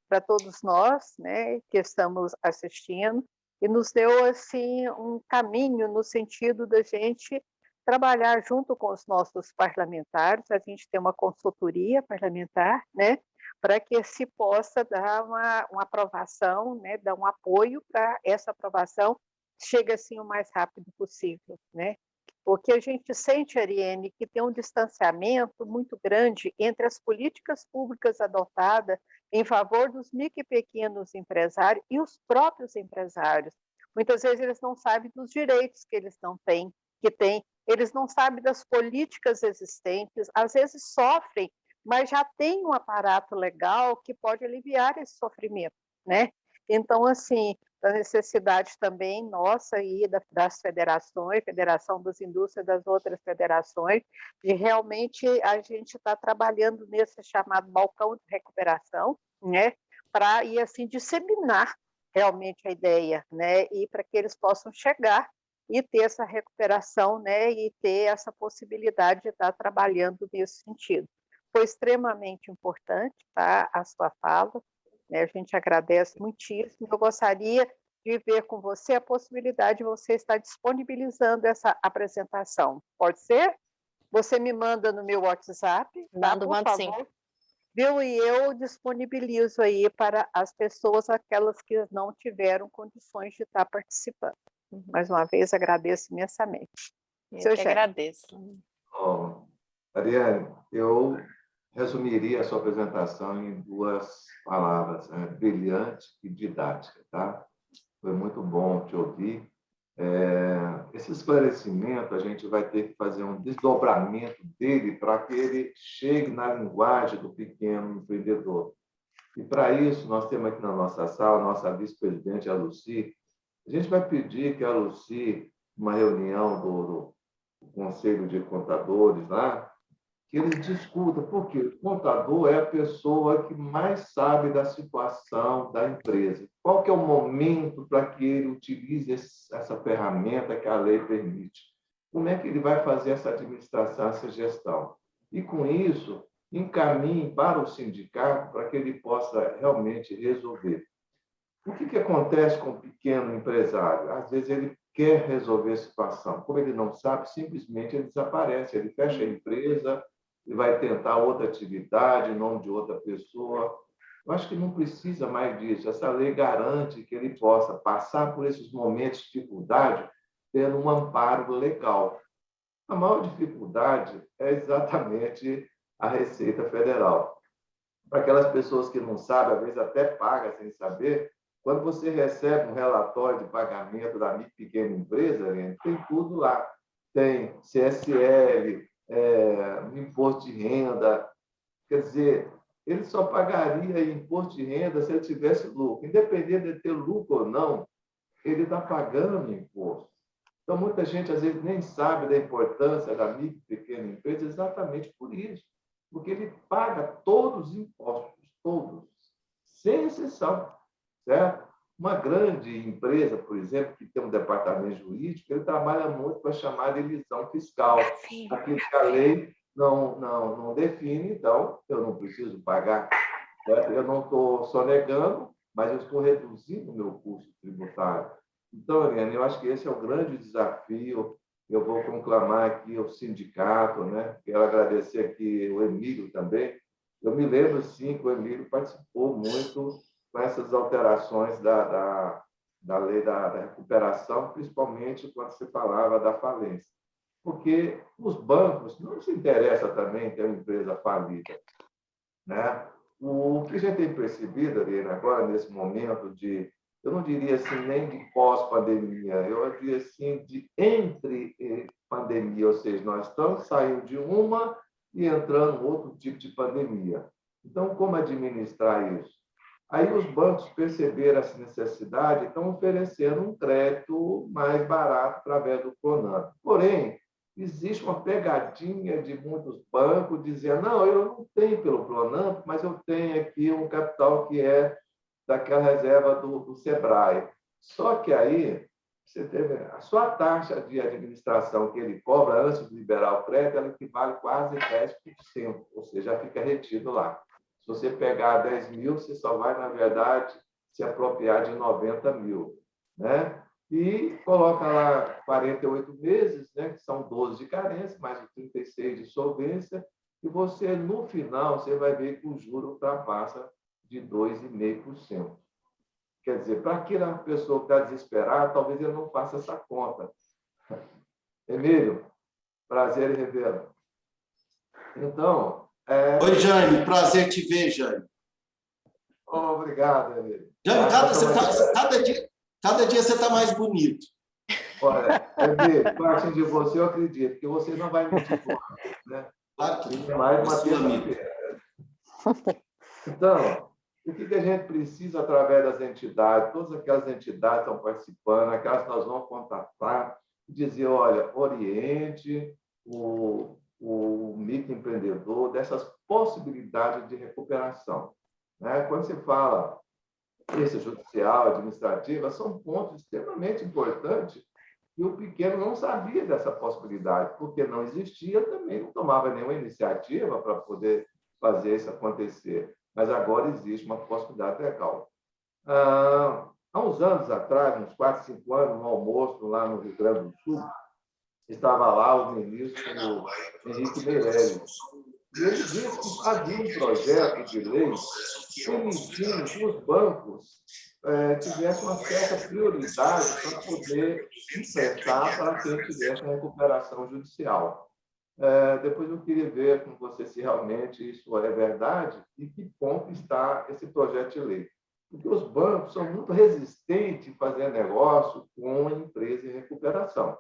Speaker 2: para todos nós, né, que estamos assistindo, e nos deu assim um caminho no sentido da gente trabalhar junto com os nossos parlamentares, a gente tem uma consultoria parlamentar, né, para que se possa dar uma aprovação, né, dar um apoio para essa aprovação chegue assim o mais rápido possível, né? Porque a gente sente, Ariane, que tem um distanciamento muito grande entre as políticas públicas adotadas em favor dos micro e pequenos empresários e os próprios empresários. Muitas vezes eles não sabem dos direitos que eles não têm, eles não sabem das políticas existentes, às vezes sofrem, mas já tem um aparato legal que pode aliviar esse sofrimento, né? Então, assim, a necessidade também nossa e das federações, Federação das Indústrias, das outras federações, de realmente a gente estar trabalhando nesse chamado balcão de recuperação, né? Para ir assim disseminar realmente a ideia, né? E para que eles possam chegar e ter essa recuperação, né? E ter essa possibilidade de estar trabalhando nesse sentido. Foi extremamente importante, tá, a sua fala, né? A gente agradece muitíssimo. Eu gostaria de ver com você a possibilidade de você estar disponibilizando essa apresentação. Pode ser? Você me manda no meu WhatsApp, tá? Por favor. Sim. Viu? E eu disponibilizo aí para as pessoas, aquelas que não tiveram condições de estar participando. Mais uma vez, agradeço imensamente.
Speaker 3: Eu que agradeço.
Speaker 1: Ariane, eu resumiria a sua apresentação em 2 palavras, né? Brilhante e didática, tá? Foi muito bom te ouvir. Esse esclarecimento, a gente vai ter que fazer um desdobramento dele para que ele chegue na linguagem do pequeno empreendedor. E, para isso, nós temos aqui na nossa sala, a nossa vice-presidente, a Lucy. A gente vai pedir que a Lucy, numa reunião do Conselho de Contadores lá, que eles discutam, porque o contador é a pessoa que mais sabe da situação da empresa. Qual que é o momento para que ele utilize essa ferramenta que a lei permite? Como é que ele vai fazer essa administração, essa gestão? E, com isso, encaminhe para o sindicato para que ele possa realmente resolver. O que acontece com o pequeno empresário? Às vezes ele quer resolver a situação. Como ele não sabe, simplesmente ele desaparece, ele fecha a empresa, e vai tentar outra atividade em nome de outra pessoa. Eu acho que não precisa mais disso. Essa lei garante que ele possa passar por esses momentos de dificuldade tendo um amparo legal. A maior dificuldade é exatamente a Receita Federal. Para aquelas pessoas que não sabem, às vezes até pagam sem saber, quando você recebe um relatório de pagamento da micro e pequena empresa, tem tudo lá. Tem CSL, imposto de renda. Quer dizer, ele só pagaria imposto de renda se ele tivesse lucro. Independente de ter lucro ou não, ele está pagando imposto. Então, muita gente, às vezes, nem sabe da importância da micro e pequena empresa exatamente por isso, porque ele paga todos os impostos, todos, sem exceção, certo? Uma grande empresa, por exemplo, que tem um departamento jurídico, ele trabalha muito com a chamada elisão fiscal, aquilo que a lei não define, então eu não preciso pagar, certo? Eu não estou sonegando, mas eu estou reduzindo o meu custo tributário. Então, Eliane, eu acho que esse é o grande desafio. Eu vou conclamar aqui o sindicato, né? Quero agradecer aqui o Emílio também. Eu me lembro, sim, que o Emílio participou muito com essas alterações da lei da recuperação, principalmente quando se falava da falência. Porque os bancos não se interessam também em ter uma empresa falida, né? O que a gente tem percebido, Ariane, agora, nesse momento de, eu não diria assim nem de pós-pandemia, eu diria assim de entre-pandemia, ou seja, nós estamos saindo de uma e entrando em outro tipo de pandemia. Então, como administrar isso? Aí os bancos perceberam essa necessidade e estão oferecendo um crédito mais barato através do Pronampe. Porém, existe uma pegadinha de muitos bancos dizendo: não, eu não tenho pelo Pronampe, mas eu tenho aqui um capital que é daquela reserva do Sebrae. Só que aí, você teve a sua taxa de administração que ele cobra antes de liberar o crédito, ela equivale quase 10%, ou seja, já fica retido lá. Se você pegar 10 mil, você só vai, na verdade, se apropriar de 90 mil, né? E coloca lá 48 meses, né, que são 12 de carência, mais os 36 de solvência, e você, no final, você vai ver que o juro ultrapassa de 2,5%. Quer dizer, para aquela pessoa que está desesperada, talvez ele não faça essa conta. Emílio, prazer em revê-lo. Então...
Speaker 4: Oi, Jane, prazer te ver, Jane.
Speaker 1: Obrigado, Emílio.
Speaker 4: Jane, cada dia você está mais bonito.
Speaker 1: Olha, Emílio, parte de você, eu acredito que você não vai mentir por né?
Speaker 4: Claro que
Speaker 1: não. Mais uma terça-feira. Então, o que a gente precisa através das entidades? Todas aquelas entidades estão participando, aquelas que nós vamos contatar, dizer: olha, oriente o microempreendedor dessas possibilidades de recuperação, né? Quando se fala judicial, administrativa, são pontos extremamente importantes e o pequeno não sabia dessa possibilidade, porque não existia, também não tomava nenhuma iniciativa para poder fazer isso acontecer. Mas agora existe uma possibilidade legal. Há uns anos atrás, uns 4, 5 anos, no almoço lá no Rio Grande do Sul, estava lá o ministro Henrique Meirelles. E ele disse que havia um projeto de lei permitindo que os bancos tivessem uma certa prioridade para poder emprestar para quem tivesse uma recuperação judicial. Depois eu queria ver com você se realmente isso é verdade e que ponto está esse projeto de lei. Porque os bancos são muito resistentes em fazer negócio com a empresa em recuperação.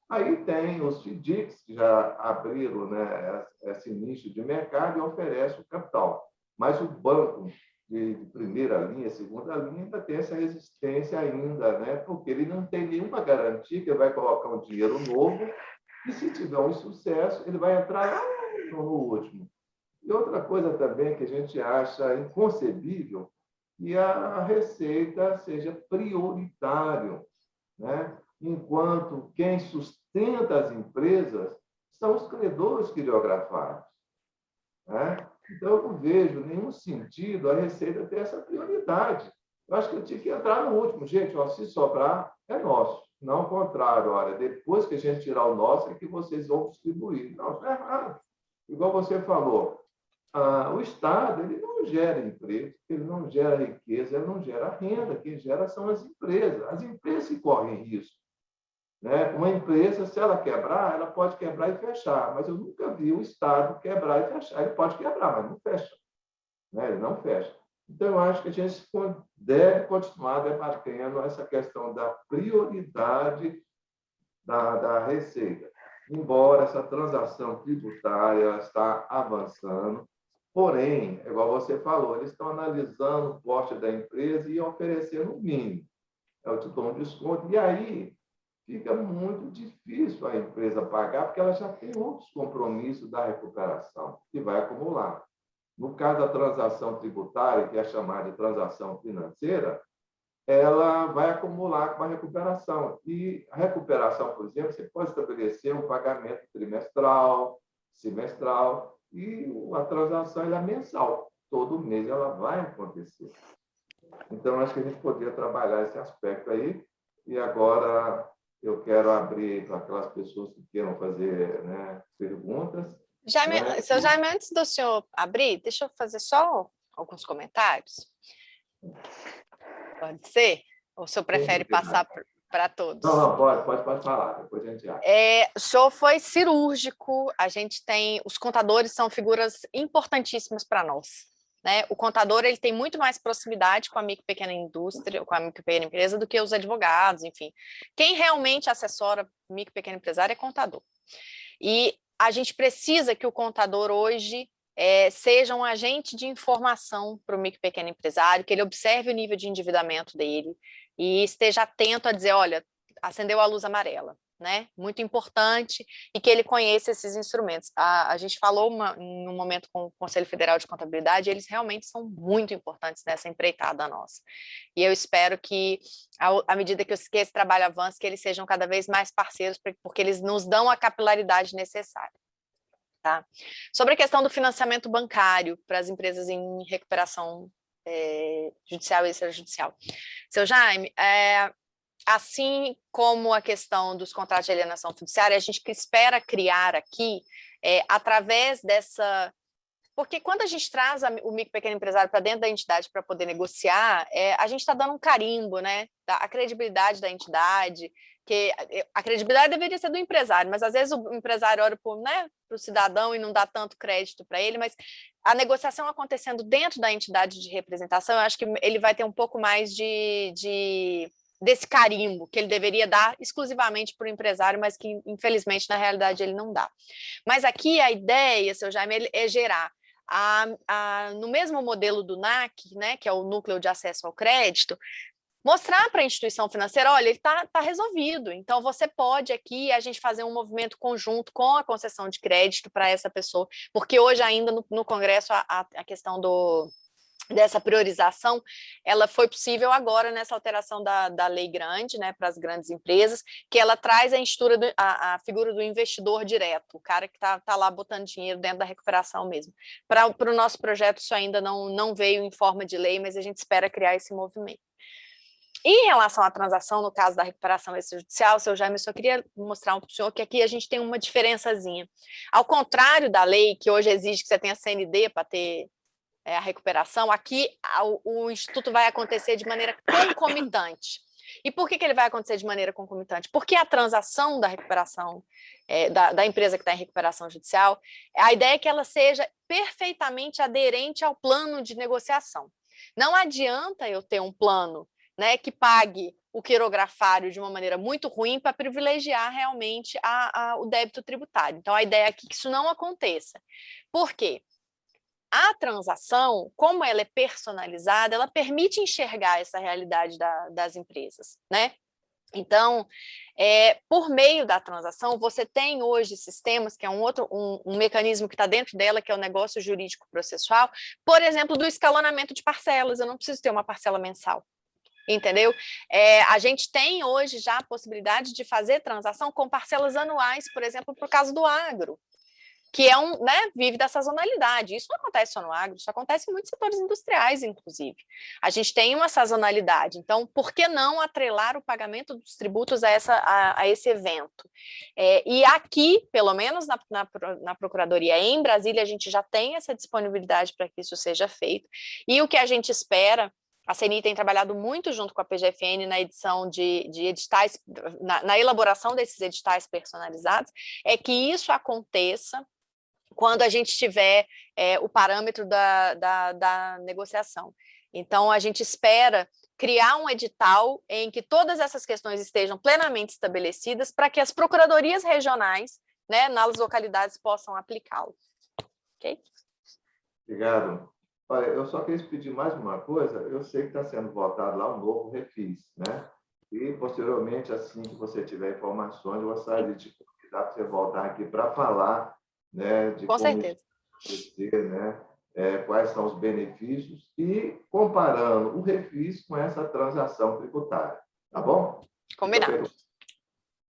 Speaker 1: Aí tem os FDICs, que já abriram, né, esse nicho de mercado e oferecem o capital. Mas o banco de primeira linha, segunda linha, ainda tem essa resistência ainda, né, porque ele não tem nenhuma garantia que ele vai colocar um dinheiro novo e, se tiver um sucesso, ele vai entrar lá no último. E outra coisa também que a gente acha inconcebível que a receita seja prioritário, né? Enquanto quem sustenta as empresas são os credores quiriografados, né? Então, eu não vejo nenhum sentido a Receita ter essa prioridade. Eu acho que eu tinha que entrar no último. Gente, ó, se sobrar, é nosso. Não o contrário. Olha, depois que a gente tirar o nosso, é que vocês vão distribuir. Não, isso é errado. Igual você falou, o Estado ele não gera emprego, ele não gera riqueza, ele não gera renda. Quem gera são as empresas. As empresas que correm risco, né? Uma empresa, se ela quebrar, ela pode quebrar e fechar, mas eu nunca vi o Estado quebrar e fechar. Ele pode quebrar, mas não fecha, né? Ele não fecha. Então, eu acho que a gente deve continuar debatendo essa questão da prioridade da receita. Embora essa transação tributária está avançando, porém, igual você falou, eles estão analisando o porte da empresa e oferecendo o mínimo. Eu te dou um desconto. E aí, fica muito difícil a empresa pagar, porque ela já tem outros compromissos da recuperação, que vai acumular. No caso da transação tributária, que é chamada de transação financeira, ela vai acumular com a recuperação. E a recuperação, por exemplo, você pode estabelecer um pagamento trimestral, semestral, e a transação ela é mensal. Todo mês ela vai acontecer. Então, acho que a gente poderia trabalhar esse aspecto aí. E agora eu quero abrir para aquelas pessoas que queiram fazer, né, perguntas.
Speaker 3: Jaime, seu Jaime, antes do senhor abrir, deixa eu fazer só alguns comentários. Pode ser? Ou o senhor prefere passar para todos?
Speaker 1: Não, pode falar, depois a gente acha.
Speaker 3: O senhor foi cirúrgico, a gente tem... Os contadores são figuras importantíssimas para nós. Né? O contador ele tem muito mais proximidade com a micro e pequena indústria, com a micro e pequena empresa, do que os advogados, enfim. Quem realmente assessora micro e pequeno empresário é contador. E a gente precisa que o contador hoje seja um agente de informação para o micro e pequeno empresário, que ele observe o nível de endividamento dele e esteja atento a dizer, olha, acendeu a luz amarela. Né? Muito importante, e que ele conheça esses instrumentos. A gente falou num momento com o Conselho Federal de Contabilidade, eles realmente são muito importantes nessa empreitada nossa. E eu espero que, à medida que esse trabalho avance, que eles sejam cada vez mais parceiros, porque eles nos dão a capilaridade necessária. Tá? Sobre a questão do financiamento bancário para as empresas em recuperação judicial e extrajudicial. Seu Jaime, assim como a questão dos contratos de alienação fiduciária, a gente espera criar aqui, através dessa... Porque quando a gente traz o micro e pequeno empresário para dentro da entidade para poder negociar, a gente está dando um carimbo, né? A credibilidade da entidade, que a credibilidade deveria ser do empresário, mas às vezes o empresário olha para o cidadão e não dá tanto crédito para ele, mas a negociação acontecendo dentro da entidade de representação, eu acho que ele vai ter um pouco mais desse carimbo que ele deveria dar exclusivamente para o empresário, mas que, infelizmente, na realidade, ele não dá. Mas aqui a ideia, seu Jaime, é gerar, no mesmo modelo do NAC, né, que é o Núcleo de Acesso ao Crédito, mostrar para a instituição financeira, olha, ele está resolvido, então você pode aqui a gente fazer um movimento conjunto com a concessão de crédito para essa pessoa, porque hoje ainda no Congresso a questão dessa priorização, ela foi possível agora nessa alteração da lei grande, né, para as grandes empresas, que ela traz a figura do investidor direto, o cara que está lá botando dinheiro dentro da recuperação mesmo. Para o nosso projeto isso ainda não veio em forma de lei, mas a gente espera criar esse movimento. Em relação à transação, no caso da recuperação extrajudicial, seu Jaime, eu só queria mostrar para o senhor que aqui a gente tem uma diferençazinha. Ao contrário da lei, que hoje exige que você tenha CND para ter a recuperação, aqui o Instituto vai acontecer de maneira concomitante. E por que ele vai acontecer de maneira concomitante? Porque a transação da recuperação, da empresa que está em recuperação judicial, a ideia é que ela seja perfeitamente aderente ao plano de negociação. Não adianta eu ter um plano, né, que pague o quirografário de uma maneira muito ruim para privilegiar realmente o débito tributário. Então, a ideia é que isso não aconteça. Por quê? A transação, como ela é personalizada, ela permite enxergar essa realidade das empresas, né? Então, por meio da transação, você tem hoje sistemas, que é um mecanismo que está dentro dela, que é o negócio jurídico processual, por exemplo, do escalonamento de parcelas. Eu não preciso ter uma parcela mensal. Entendeu? A gente tem hoje já a possibilidade de fazer transação com parcelas anuais, por exemplo, para o caso do agro, que vive da sazonalidade. Isso não acontece só no agro, isso acontece em muitos setores industriais, inclusive. A gente tem uma sazonalidade, então, por que não atrelar o pagamento dos tributos a esse evento? E aqui, pelo menos na Procuradoria em Brasília, a gente já tem essa disponibilidade para que isso seja feito, e o que a gente espera, a CNI tem trabalhado muito junto com a PGFN na edição de editais, na elaboração desses editais personalizados, é que isso aconteça quando a gente tiver o parâmetro da negociação. Então, a gente espera criar um edital em que todas essas questões estejam plenamente estabelecidas para que as procuradorias regionais, né, nas localidades, possam aplicá-lo. Ok?
Speaker 1: Obrigado. Olha, eu só queria pedir mais uma coisa. Eu sei que está sendo votado lá o novo refis, né? E, posteriormente, assim que você tiver informações, eu gostaria de te convidar para você voltar aqui para falar, né, de
Speaker 3: Com
Speaker 1: como
Speaker 3: certeza.
Speaker 1: isso vai acontecer, né, quais são os benefícios e comparando o refis com essa transação tributária. Tá bom?
Speaker 3: Combinado.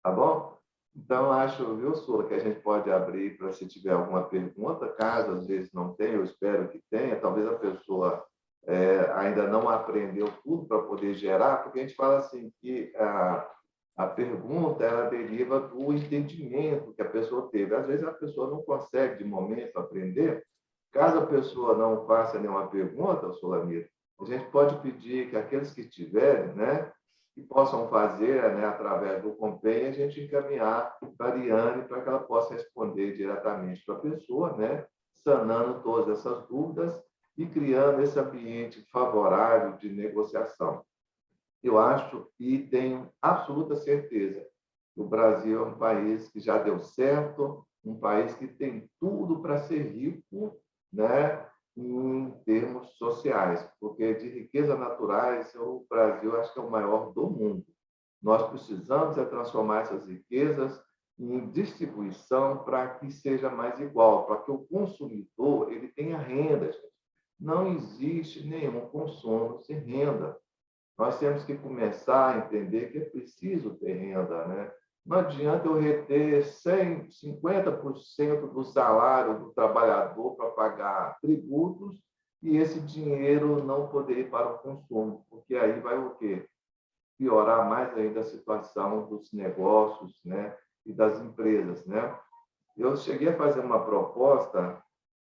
Speaker 1: Tá bom? Então, acho, viu, Sula, que a gente pode abrir para se tiver alguma pergunta, caso às vezes não tenha, eu espero que tenha, talvez a pessoa ainda não aprendeu tudo para poder gerar, porque a gente fala assim que a pergunta ela deriva do entendimento que a pessoa teve. Às vezes a pessoa não consegue, de momento, aprender. Caso a pessoa não faça nenhuma pergunta, Sulamir, a gente pode pedir que aqueles que tiverem, né, que possam fazer, né, através do Compem, a gente encaminhar para a Ariane para que ela possa responder diretamente para a pessoa, né, sanando todas essas dúvidas e criando esse ambiente favorável de negociação. Eu acho e tenho absoluta certeza que o Brasil é um país que já deu certo, um país que tem tudo para ser rico, né, em termos sociais, porque de riquezas naturais o Brasil acho que é o maior do mundo. Nós precisamos transformar essas riquezas em distribuição para que seja mais igual, para que o consumidor ele tenha renda. Não existe nenhum consumo sem renda. Nós temos que começar a entender que é preciso ter renda, né? Não adianta eu reter 50% do salário do trabalhador para pagar tributos e esse dinheiro não poder ir para o consumo, porque aí vai o quê? Piorar mais ainda a situação dos negócios, né, e das empresas, né? Eu cheguei a fazer uma proposta,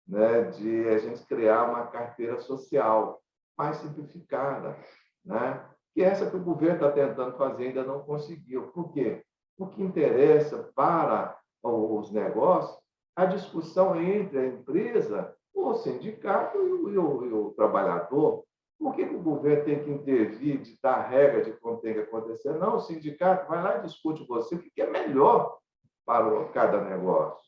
Speaker 1: né, de a gente criar uma carteira social mais simplificada, né? Que é essa que o governo está tentando fazer ainda não conseguiu. Por quê? O que interessa para os negócios a discussão entre a empresa, o sindicato e o trabalhador. Por que o governo tem que intervir, ditar regra de como tem que acontecer? Não, o sindicato vai lá e discute com você o que é melhor para cada negócio.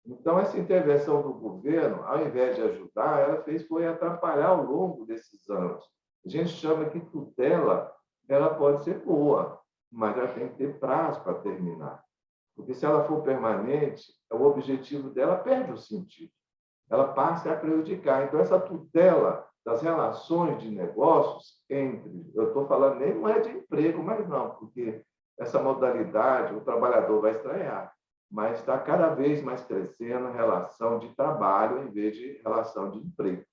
Speaker 1: Então, essa intervenção do governo, ao invés de ajudar, ela foi atrapalhar ao longo desses anos. A gente chama que tutela, ela pode ser boa, mas ela tem que ter prazo para terminar. Porque se ela for permanente, o objetivo dela perde o sentido. Ela passa a prejudicar. Então, essa tutela das relações de negócios entre, eu estou falando nem não é de emprego, mas não, porque essa modalidade o trabalhador vai estranhar, mas está cada vez mais crescendo a relação de trabalho em vez de relação de emprego.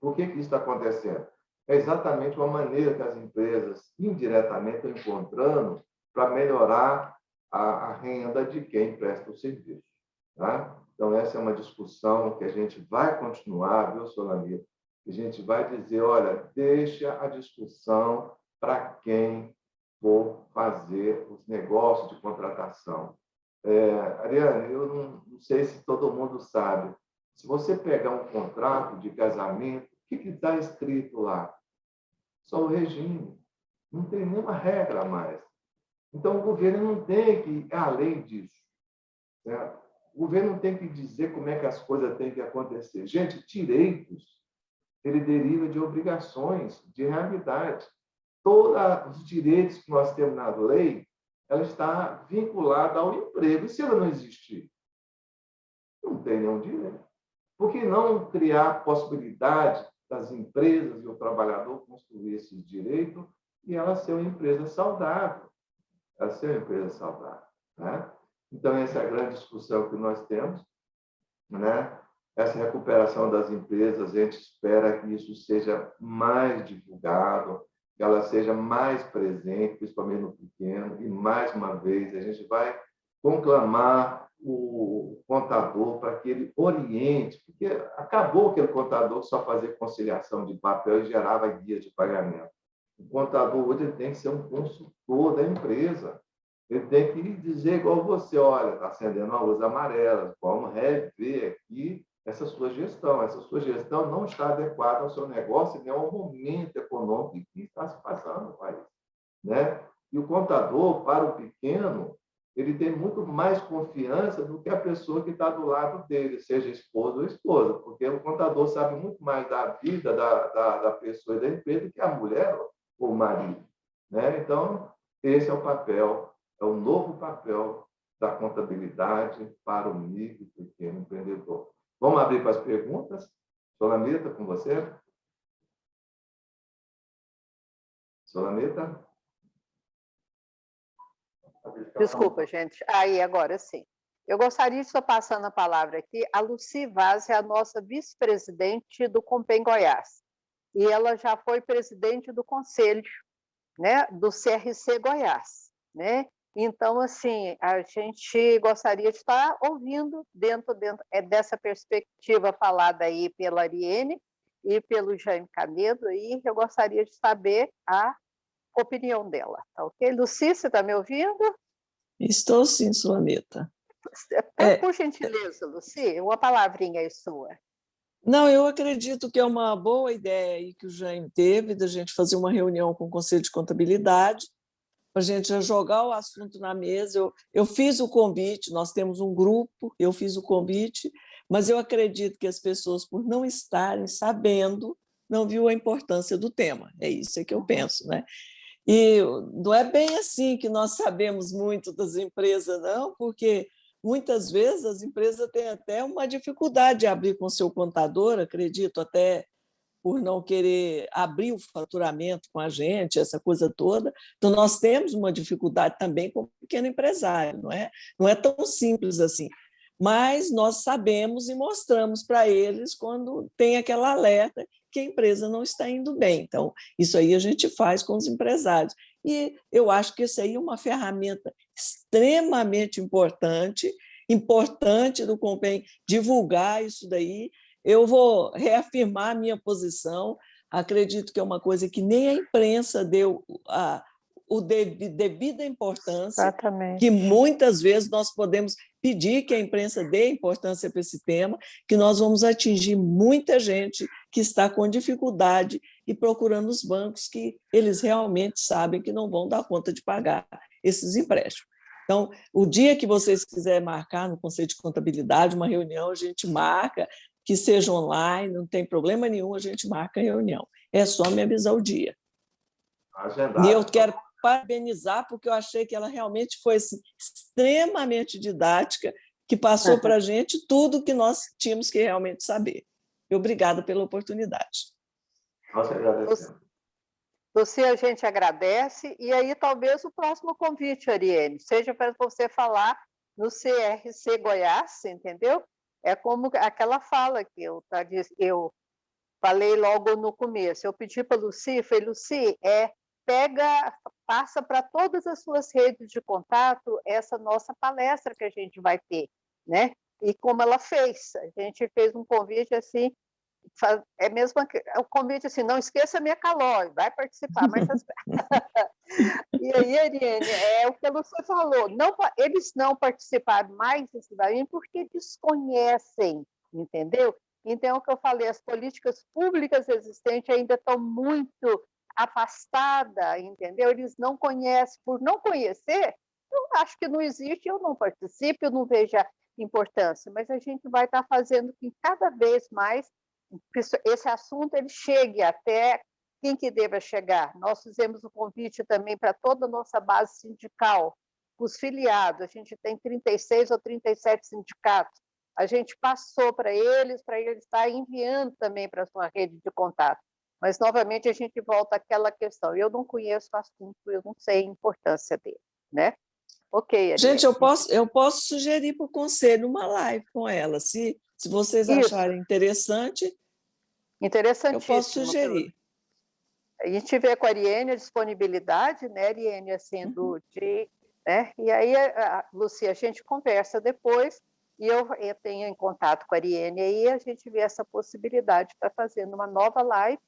Speaker 1: Por que isso está acontecendo? É exatamente uma maneira que as empresas indiretamente estão encontrando para melhorar a renda de quem presta o serviço. Tá? Então, essa é uma discussão que a gente vai continuar, viu, Solanir? A gente vai dizer, olha, deixa a discussão para quem for fazer os negócios de contratação. Ariane, eu não sei se todo mundo sabe, se você pegar um contrato de casamento, o que está escrito lá? Só o regime. Não tem nenhuma regra a mais. Então, o governo não tem que ir além disso. Certo? O governo não tem que dizer como é que as coisas têm que acontecer. Gente, direitos, ele deriva de obrigações, de realidade. Todos os direitos que nós temos na lei, ela está vinculada ao emprego. E se ela não existir? Não tem nenhum direito. Por que não criar possibilidade das empresas e o trabalhador construir esses direitos e ela ser uma empresa saudável? Ela ser uma empresa saudável. Né? Então, essa é a grande discussão que nós temos. Né? Essa recuperação das empresas, a gente espera que isso seja mais divulgado, que ela seja mais presente, principalmente no pequeno, e, mais uma vez, a gente vai conclamar o contador para que ele oriente, porque acabou aquele contador que só fazia conciliação de papel e gerava guia de pagamento. O contador hoje tem que ser um consultor da empresa. Ele tem que dizer igual você, olha, está acendendo a luz amarela, vamos rever aqui essa sua gestão. Essa sua gestão não está adequada ao seu negócio nem ao momento econômico que está se passando no país. Né? E o contador, para o pequeno, ele tem muito mais confiança do que a pessoa que está do lado dele, seja esposo ou esposa, porque o contador sabe muito mais da vida da pessoa e da empresa do que a mulher ou o marido. Né? Então, Esse é o papel, é o novo papel da contabilidade para o micro e pequeno empreendedor. Vamos abrir para as perguntas? Solamita, com você? Solamita?
Speaker 2: Desculpa, gente. Aí, agora sim. Eu gostaria de estar passando a palavra aqui. A Lucy Vaz é a nossa vice-presidente do Compem Goiás. E ela já foi presidente do conselho, né, do CRC Goiás, né? Então, assim, a gente gostaria de estar ouvindo dentro dessa perspectiva falada aí pela Ariene e pelo Jaime Canedo, e eu gostaria de saber a opinião dela, tá ok? Lucy, você está me ouvindo?
Speaker 5: Estou sim, Solamita.
Speaker 2: Por gentileza, Lucy, uma palavrinha aí sua.
Speaker 5: Não, eu acredito que é uma boa ideia aí que o Jaime teve, da gente fazer uma reunião com o Conselho de Contabilidade, para a gente já jogar o assunto na mesa. Eu fiz o convite, nós temos um grupo, eu fiz o convite, mas eu acredito que as pessoas, por não estarem sabendo, não viu a importância do tema. É isso que eu penso, né? E não é bem assim que nós sabemos muito das empresas, não, porque muitas vezes as empresas têm até uma dificuldade de abrir com o seu contador, acredito, até por não querer abrir o faturamento com a gente, essa coisa toda. Então, nós temos uma dificuldade também com o pequeno empresário, não é? Não é tão simples assim. Mas nós sabemos e mostramos para eles quando tem aquela alerta que a empresa não está indo bem. Então, isso aí a gente faz com os empresários. E eu acho que isso aí é uma ferramenta extremamente importante do Compem divulgar isso daí. Eu vou reafirmar a minha posição, acredito que é uma coisa que nem a imprensa deu a devida importância,
Speaker 2: Exatamente.
Speaker 5: que muitas vezes nós podemos pedir que a imprensa dê importância para esse tema, que nós vamos atingir muita gente que está com dificuldade e procurando os bancos que eles realmente sabem que não vão dar conta de pagar esses empréstimos. Então, o dia que vocês quiserem marcar no Conselho de Contabilidade uma reunião, a gente marca, que seja online, não tem problema nenhum, a gente marca a reunião. É só me avisar o dia.
Speaker 1: Agendado.
Speaker 5: E eu quero parabenizar, porque eu achei que ela realmente foi assim, extremamente didática, que passou para a gente tudo que nós tínhamos que realmente saber. Obrigada pela oportunidade.
Speaker 1: Nós agradecemos.
Speaker 2: Lucy, a gente agradece, e aí talvez o próximo convite, Ariene, seja para você falar no CRC Goiás, entendeu? É como aquela fala que eu falei logo no começo. Eu pedi para a Lucy, falei, Lucy, passa para todas as suas redes de contato essa nossa palestra que a gente vai ter, né? E como ela fez, a gente fez um convite assim, é mesmo o convite assim, não esqueça a minha Calói, vai participar. Mas e aí, Ariene, é o que a Lúcia falou, eles não participaram mais desse daí porque desconhecem, entendeu? Então, o que eu falei, as políticas públicas existentes ainda estão muito afastadas, entendeu? Eles não conhecem, por não conhecer, eu acho que não existe, eu não participo, eu não vejo a importância, mas a gente vai estar fazendo que cada vez mais esse assunto ele chegue até quem que deva chegar. Nós fizemos o convite também para toda a nossa base sindical, os filiados, a gente tem 36 ou 37 sindicatos, a gente passou para eles estar enviando também para a sua rede de contato. Mas, novamente, a gente volta àquela questão, eu não conheço o assunto, eu não sei a importância dele, né? Ok, Ariane.
Speaker 5: Gente, eu posso sugerir para o conselho uma live com ela, se vocês acharem interessante,
Speaker 2: interessantíssimo.
Speaker 5: Eu posso sugerir.
Speaker 2: A gente vê com a Ariene a disponibilidade, né, Ariene, assim, né? E aí, Lucia, a gente conversa depois e eu tenho em contato com a Ariene aí, a gente vê essa possibilidade de estar fazendo uma nova live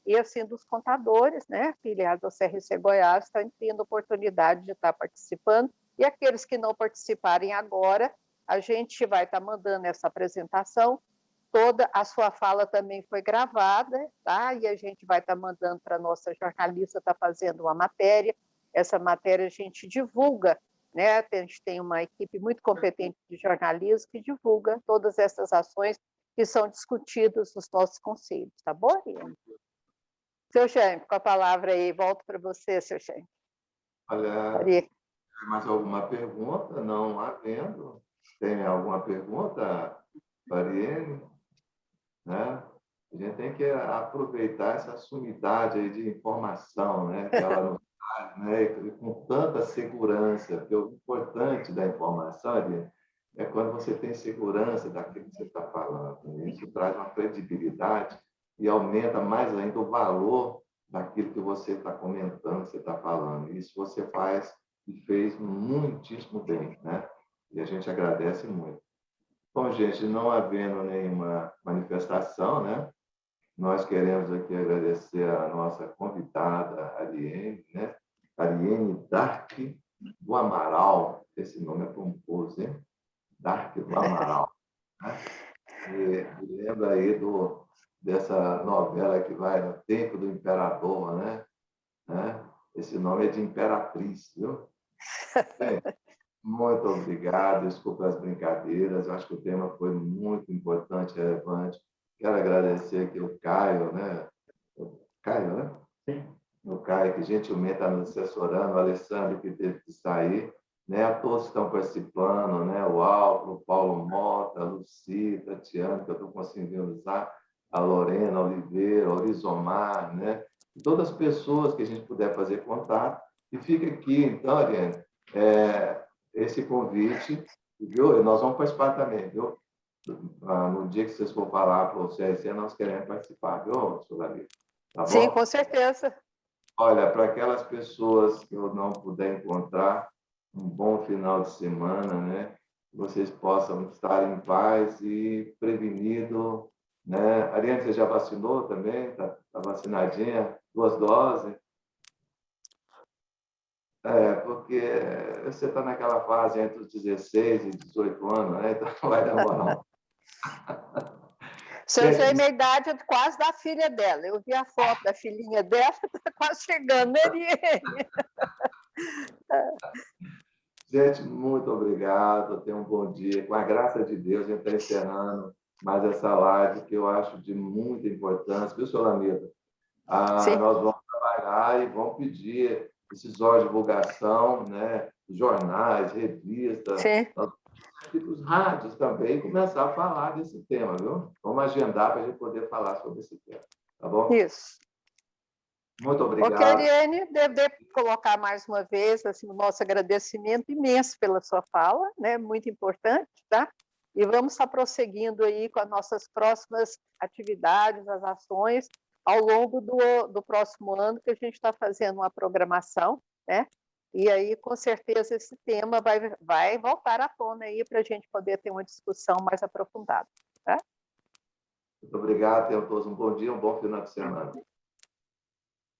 Speaker 2: e, assim, dos contadores, né, filiados ao CRC Goiás, estão tendo oportunidade de estar participando, e aqueles que não participarem agora, a gente vai estar mandando essa apresentação, toda a sua fala também foi gravada, tá? E a gente vai estar mandando para a nossa jornalista, está fazendo uma matéria, essa matéria a gente divulga, né? A gente tem uma equipe muito competente de jornalismo que divulga todas essas ações que são discutidas nos nossos conselhos, tá bom, Ariane? Seu Jaime, com a palavra aí, volto para você, seu Jaime.
Speaker 1: Olha, mais alguma pergunta? Não havendo. Tem alguma pergunta, Ariane? Né? A gente tem que aproveitar essa sumidade aí de informação, né? Que ela nos traz, né? E com tanta segurança, porque o importante da informação, Ariane, é quando você tem segurança daquilo que você está falando. Né? Isso traz uma credibilidade e aumenta mais ainda o valor daquilo que você está comentando, que você está falando. Isso você faz e fez muitíssimo bem, né? E a gente agradece muito. Bom, gente, não havendo nenhuma manifestação, né? Nós queremos aqui agradecer a nossa convidada, Ariane, né? Ariane Dark do Amaral. Esse nome é pomposo, hein? Dark do Amaral. Né? E lembra aí dessa novela que vai no Tempo do Imperador, né? Esse nome é de Imperatriz, viu? Bem, muito obrigado, desculpa as brincadeiras, acho que o tema foi muito importante, relevante. Quero agradecer aqui o Caio, né? O Caio, né? Sim. O Caio, que gentilmente está nos assessorando, o Alessandro, que teve que sair, né? A todos que estão participando, né? O Álvaro, o Paulo Mota, a Luci, a Tatiana, que eu estou conseguindo usar, a Lorena Oliveira, a Orizomar, né? E todas as pessoas que a gente puder fazer contato. E fica aqui, então, Ariane, esse convite, viu? E nós vamos participar também, viu? No dia que vocês for falar para o CRC, nós queremos participar, viu, Sularia? Tá bom?
Speaker 2: Sim, com certeza.
Speaker 1: Olha, para aquelas pessoas que eu não puder encontrar, um bom final de semana, né? Que vocês possam estar em paz e prevenido, né? Ariane, você já vacinou também? Tá vacinadinha? 2 doses? Porque você está naquela fase entre os 16 e 18 anos, né? Então não vai demorar.
Speaker 2: Se eu tenho a idade quase da filha dela. Eu vi a foto da filhinha dela, está quase chegando, né, Ariane?
Speaker 1: Gente, muito obrigado. Tenham um bom dia. Com a graça de Deus, a gente está encerrando mais essa live que eu acho de muita importância. Viu, senhora Lamita? Nós vamos trabalhar e vamos pedir esses órgãos de divulgação, né? Jornais, revistas, os rádios também, começar a falar desse tema, viu? Vamos agendar para a gente poder falar sobre esse tema, tá bom?
Speaker 2: Isso.
Speaker 1: Muito obrigado.
Speaker 2: Ok, Ariane, devo colocar mais uma vez assim, o nosso agradecimento imenso pela sua fala, né? Muito importante, tá? E vamos estar prosseguindo aí com as nossas próximas atividades, as ações, ao longo do próximo ano, que a gente está fazendo uma programação, né? E aí, com certeza, esse tema vai voltar à tona aí para a gente poder ter uma discussão mais aprofundada, tá?
Speaker 1: Muito obrigado, tenham todos um bom dia, um bom final de semana.